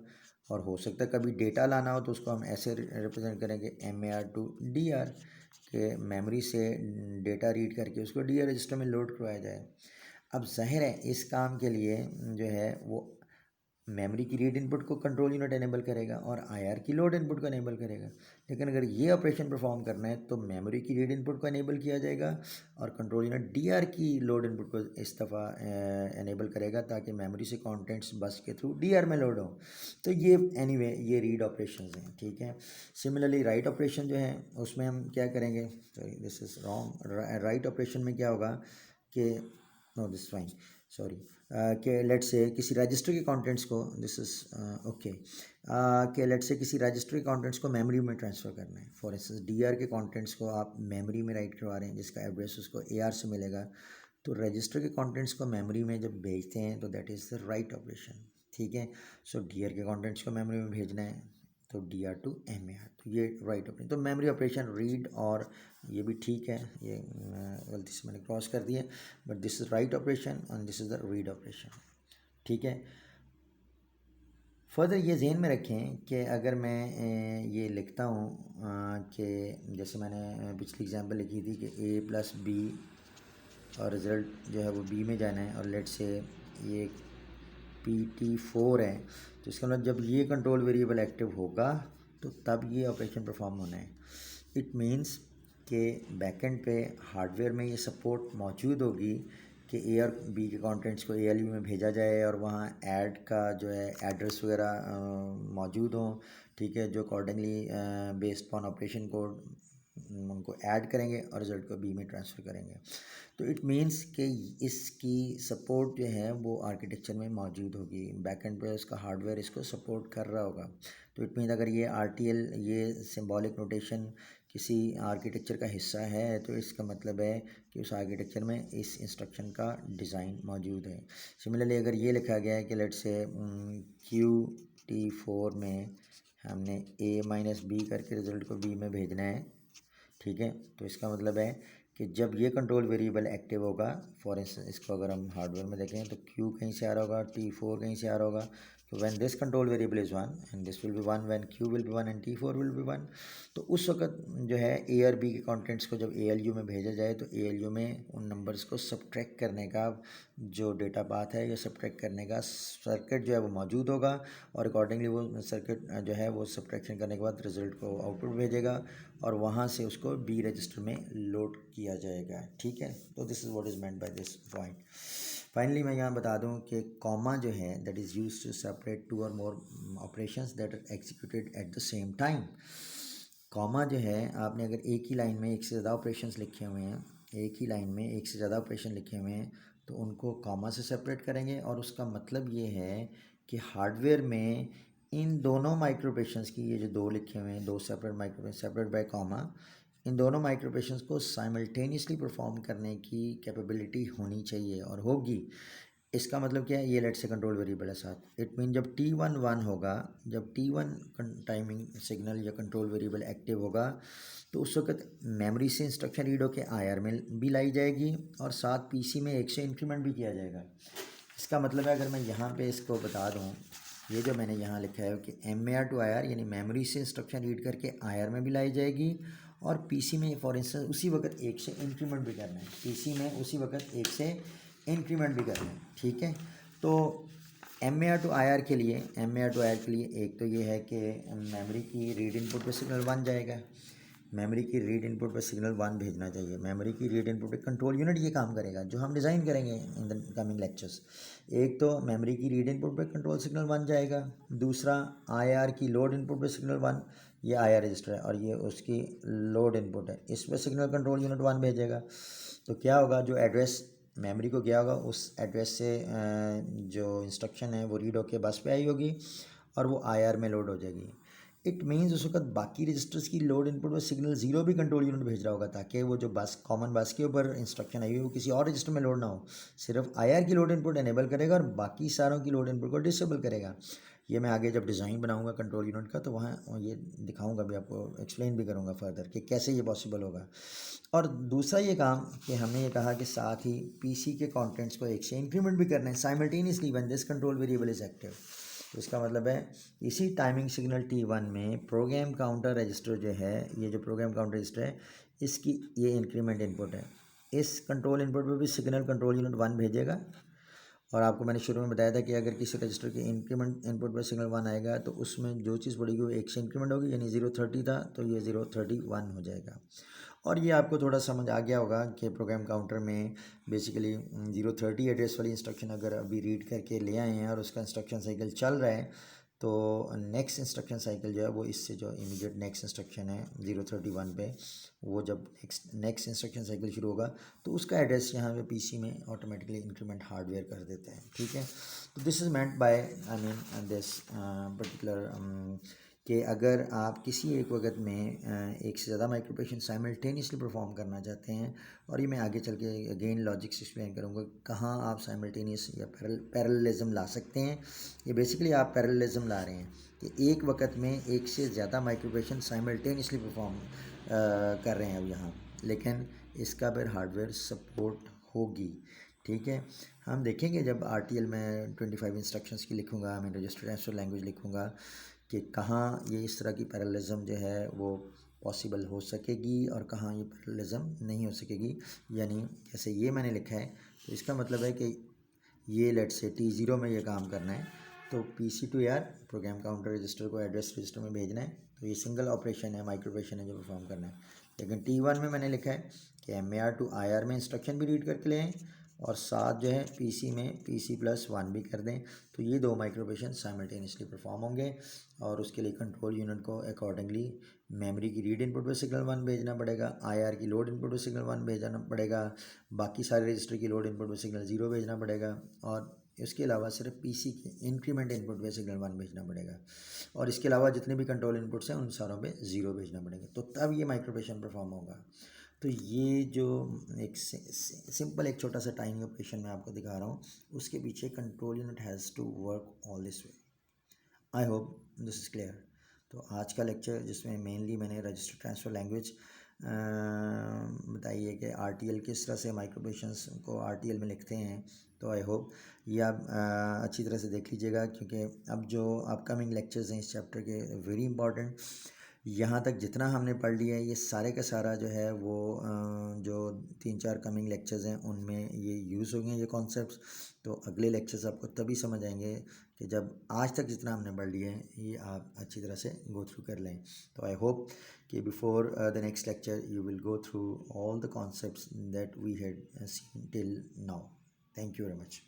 और हो सकता है कभी डेटा लाना हो तो उसको हम ऐसे रिप्रेजेंट करेंगे MAR टू DR के मेमोरी से डेटा रीड करके उसको DR रजिस्टर में लोड करवाया जाए। अब जाहिर है इस काम के लिए जो है वो मेमोरी की रीड इनपुट को कंट्रोल यूनिट एनेबल करेगा और IR की लोड इनपुट को एनेबल करेगा। लेकिन अगर ये ऑपरेशन परफॉर्म करना है तो मेमोरी की रीड इनपुट को एनेबल किया जाएगा और कंट्रोल यूनिट DR की लोड इनपुट को इस दफ़ा एनेबल करेगा ताकि मेमोरी से कंटेंट्स बस के थ्रू DR में लोड हो। तो ये एनीवे ये रीड ऑपरेशन हैं, ठीक है। सिमिलरली राइट ऑपरेशन जो है उसमें हम क्या करेंगे, sorry this is wrong. Write operation में क्या होगा कि नो दिस फाइन सॉरी कि लेट से किसी रजिस्टर के कंटेंट्स को दिस इज़ ओके कि लेट से किसी रजिस्टर के कंटेंट्स को मेमोरी में ट्रांसफ़र करना है। फॉर इंस्टेंस DR के कंटेंट्स को आप मेमोरी में राइट करवा रहे हैं जिसका एड्रेस उसको AR से मिलेगा, तो रजिस्टर के कंटेंट्स को मेमोरी में जब भेजते हैं तो that is the write operation, ठीक है। सो DR के कंटेंट्स को मेमोरी में भेजना है तो DR टू MAR, तो ये राइट ऑपरेशन। तो मेमोरी ऑपरेशन रीड और ये भी ठीक है, ये गलती से मैंने क्रॉस कर दिया, but this is write operation and this is the read operation, ठीक है। फर्दर ये जहन में रखें कि अगर मैं ये लिखता हूँ कि जैसे मैंने पिछली एग्जांपल लिखी थी कि A प्लस B और रिज़ल्ट जो है वो B में जाना है, और लेट से ये PT4 है, तो इसका मतलब जब ये कंट्रोल वेरिएबल एक्टिव होगा तो तब ये ऑपरेशन परफॉर्म होना है। इट मीन्स कि बैकएंड पे हार्डवेयर में ये सपोर्ट मौजूद होगी कि ए और बी के कंटेंट्स को ALU में भेजा जाए और वहाँ ऐड का जो है एड्रेस वगैरह मौजूद हों, ठीक है, जो accordingly based on operation code उनको ऐड करेंगे और रिज़ल्ट को बी में ट्रांसफ़र करेंगे। तो इट मीन्स कि इसकी सपोर्ट जो है वो आर्किटेक्चर में मौजूद होगी, बैकएंड पे उसका हार्डवेयर इसको सपोर्ट कर रहा होगा। तो इट मीन्स अगर ये RTL ये सिंबॉलिक नोटेशन किसी आर्किटेक्चर का हिस्सा है तो इसका मतलब है कि उस आर्किटेक्चर में इस इंस्ट्रक्शन का डिज़ाइन मौजूद है। सिमिलरली अगर ये लिखा गया है कि लेट से QT4 में हमने A-B करके रिज़ल्ट को B में भेजना है, ठीक है, तो इसका मतलब है कि जब ये कंट्रोल वेरिएबल एक्टिव होगा, फॉर इंस्टेंस इसको अगर हम हार्डवेयर में देखें तो Q कहीं से आ रहा होगा, T4 कहीं से आ रहा होगा, तो when this control variable is 1 and this will be 1, when Q will be 1 and T4 will be 1, तो उस वक्त जो है A और B के कंटेंट्स को जब ALU में भेजा जाए तो ALU में उन नंबर्स को सब्ट्रैक्ट करने का जो डेटा पाथ है या सब्ट्रैक्ट करने का सर्किट जो है वो मौजूद होगा और अकॉर्डिंगली वो सर्किट जो है वो सब्ट्रैक्शन करने के बाद रिज़ल्ट को आउटपुट भेजेगा और वहाँ से उसको B रजिस्टर में लोड किया जाएगा, ठीक है। तो this is what is meant by this point. Finally मैं यहाँ बता दूँ कि कॉमा जो है that is used to separate 2 or more operations that are executed at the same time. Comma जो है आपने अगर एक ही लाइन में एक से ज़्यादा ऑपरेशंस लिखे हुए हैं, एक ही लाइन में एक से ज़्यादा ऑपरेशन लिखे हुए हैं तो उनको कॉमा से सेपरेट करेंगे और उसका मतलब ये है कि हार्डवेयर में इन दोनों माइक्रो ऑपरेशंस की, ये जो दो लिखे हुए हैं, दो separate micro operation separate by comma, इन दोनों माइक्रो ऑपरेशंस को साइमल्टेनियसली परफॉर्म करने की कैपेबिलिटी होनी चाहिए और होगी। इसका मतलब क्या है, ये लेट से कंट्रोल वेरिएबल है साथ, इट मीन जब T1 1 होगा, जब T1 टाइमिंग सिग्नल या कंट्रोल वेरिएबल एक्टिव होगा तो उस वक्त मेमोरी से इंस्ट्रक्शन रीड होकर IR में भी लाई जाएगी और साथ PC में 1 से इंक्रीमेंट भी किया जाएगा। इसका मतलब है अगर मैं यहाँ पे इसको बता दूँ, ये जो मैंने यहाँ लिखा है कि MAR to IR यानी मेमोरी से इंस्ट्रक्शन रीड करके IR में भी लाई जाएगी और PC में फॉर इंस्टेंस उसी वक्त 1 से इंक्रीमेंट भी करना है, PC में उसी वक्त 1 से इंक्रीमेंट भी करना है, ठीक है। तो MAR to IR के लिए, MAR to IR के लिए एक तो ये है कि मेमोरी की रीड इनपुट पे सिग्नल 1 जाएगा, मेमोरी की रीड इनपुट पे सिग्नल 1 भेजना चाहिए। मेमोरी की रीड इनपुट पे कंट्रोल यूनिट ये काम करेगा जो हम डिज़ाइन करेंगे इन द कमिंग लेक्चर्स। एक तो मेमोरी की रीड इनपुट पे कंट्रोल सिग्नल 1 जाएगा, दूसरा IR की लोड इनपुट पे सिग्नल 1, ये IR रजिस्टर है और ये उसकी लोड इनपुट है, इस पर सिग्नल कंट्रोल यूनिट 1 भेजेगा। तो क्या होगा, जो एड्रेस मेमोरी को गया होगा उस एड्रेस से जो इंस्ट्रक्शन है वो रीड होके बस पे आई होगी और वो IR में लोड हो जाएगी। इट मीन्स उस वक्त बाकी रजिस्टर्स की लोड इनपुट में सिग्नल 0 भी कंट्रोल यूनिट भेज रहा होगा ताकि वो जो बस कॉमन बस के ऊपर इंस्ट्रक्शन आई हुई वो किसी और रजिस्टर में लोड ना हो, सिर्फ IR की लोड इनपुट एनेबल करेगा और बाकी सारों की लोड इनपुट को डिसेबल करेगा। ये मैं आगे जब डिज़ाइन बनाऊंगा कंट्रोल यूनिट का तो वहाँ ये दिखाऊंगा भी, आपको एक्सप्लेन भी करूँगा फर्दर कि कैसे ये पॉसिबल होगा। और दूसरा ये काम कि हमने ये कहा कि साथ ही PC के कंटेंट्स को 1 से इंक्रीमेंट भी करना है simultaneously when this control variable is active. तो इसका मतलब है इसी टाइमिंग सिग्नल T1 में प्रोग्राम काउंटर रजिस्टर जो है, ये जो प्रोग्राम काउंटर रजिस्टर है इसकी ये इंक्रीमेंट इनपुट है, इस कंट्रोल इनपुट पर भी सिग्नल कंट्रोल यूनिट 1 भेजेगा। और आपको मैंने शुरू में बताया था कि अगर किसी रजिस्टर के इंक्रीमेंट इनपुट पर सिग्नल 1 आएगा तो उसमें जो चीज़ पड़ेगी वो 1 से इंक्रीमेंट होगी, यानी 030 था तो ये 031 हो जाएगा। और ये आपको थोड़ा समझ आ गया होगा कि प्रोग्राम काउंटर में बेसिकली 030 एड्रेस वाली इंस्ट्रक्शन अगर अभी रीड करके ले आए हैं और उसका इंस्ट्रक्शन साइकिल चल रहा है तो नेक्स्ट इंस्ट्रक्शन साइकिल जो है वो इससे जो इमीडिएट नेक्स्ट इंस्ट्रक्शन है 031 पे, वो जब नेक्स्ट इंस्ट्रक्शन साइकिल शुरू होगा तो उसका एड्रेस यहाँ पे PC में ऑटोमेटिकली इंक्रीमेंट हार्डवेयर कर देते हैं, ठीक है। तो this is meant bye I mean this particular कि अगर आप किसी एक वक्त में एक से ज़्यादा माइक्रो ऑपरेशन साइमल्टेनियसली परफॉर्म करना चाहते हैं, और ये मैं आगे चल के अगेन लॉजिक्स एक्सप्लेन करूँगा कहाँ आप साइमल्टेनियस या पैरेललिज्म ला सकते हैं। ये बेसिकली आप पैरेललिज्म ला रहे हैं कि एक वक्त में एक से ज़्यादा माइक्रो ऑपरेशन साइमल्टेनियसली परफॉर्म कर रहे हैं अब यहाँ, लेकिन इसका फिर हार्डवेयर सपोर्ट होगी, ठीक है। हम देखेंगे जब RTL में 25 इंस्ट्रक्शंस की लिखूँगा, मैं रजिस्टर ट्रांसफर लैंग्वेज लिखूँगा कि कहाँ ये इस तरह की पैरेललिज्म जो है वो पॉसिबल हो सकेगी और कहाँ ये पैरेललिज्म नहीं हो सकेगी। यानी जैसे ये मैंने लिखा है तो इसका मतलब है कि ये लेट से T0 में ये काम करना है तो PC to AR program counter register को एड्रेस रजिस्टर में भेजना है, तो ये सिंगल ऑपरेशन है, माइक्रो ऑपरेशन है जो परफॉर्म करना है। लेकिन T1 में मैंने लिखा है कि MAR to IR में इंस्ट्रक्शन भी रीड करके ले आएँ और साथ जो है PC में PC+1 भी कर दें, तो ये 2 माइक्रो ऑपरेशन साइमल्टेनियसली परफॉर्म होंगे और उसके लिए कंट्रोल यूनिट को अकॉर्डिंगली मेमोरी की रीड इनपुट पे सिग्नल 1 भेजना पड़ेगा, IR की लोड इनपुट पे सिग्नल 1 भेजना पड़ेगा, बाकी सारे रजिस्टर की लोड इनपुट पे सिग्नल 0 भेजना पड़ेगा और इसके अलावा सिर्फ PC के इंक्रीमेंट इनपुट पे सिग्नल 1 भेजना पड़ेगा और इसके अलावा जितने भी कंट्रोल इनपुट्स हैं उन सारों पे 0 भेजना पड़ेगा, तो तब ये माइक्रो ऑपरेशन परफॉर्म होगा। तो ये जो एक सिंपल एक छोटा सा टाइनिंग ऑपरेशन मैं आपको दिखा रहा हूँ, उसके पीछे control unit has to work all this way. I hope this is clear. तो आज का लेक्चर जिसमें मेनली मैंने रजिस्टर ट्रांसफ़र लैंग्वेज बताइए कि RTL किस तरह से माइक्रो ऑपरेशंस को RTL में लिखते हैं, तो आई होप ये आप अच्छी तरह से देख लीजिएगा, क्योंकि अब जो अपकमिंग लेक्चर्स हैं इस चैप्टर के वेरी इंपॉर्टेंट। यहाँ तक जितना हमने पढ़ लिया है ये सारे का सारा जो है वो जो 3-4 कमिंग लेक्चर्स हैं उनमें ये यूज़ होंगे ये कॉन्सेप्ट्स। तो अगले लेक्चर्स आपको तभी समझ आएंगे कि जब आज तक जितना हमने पढ़ लिया है ये आप अच्छी तरह से गो थ्रू कर लें। तो आई होप कि before the next lecture you will go through all the concepts that we had seen till now. Thank you very much.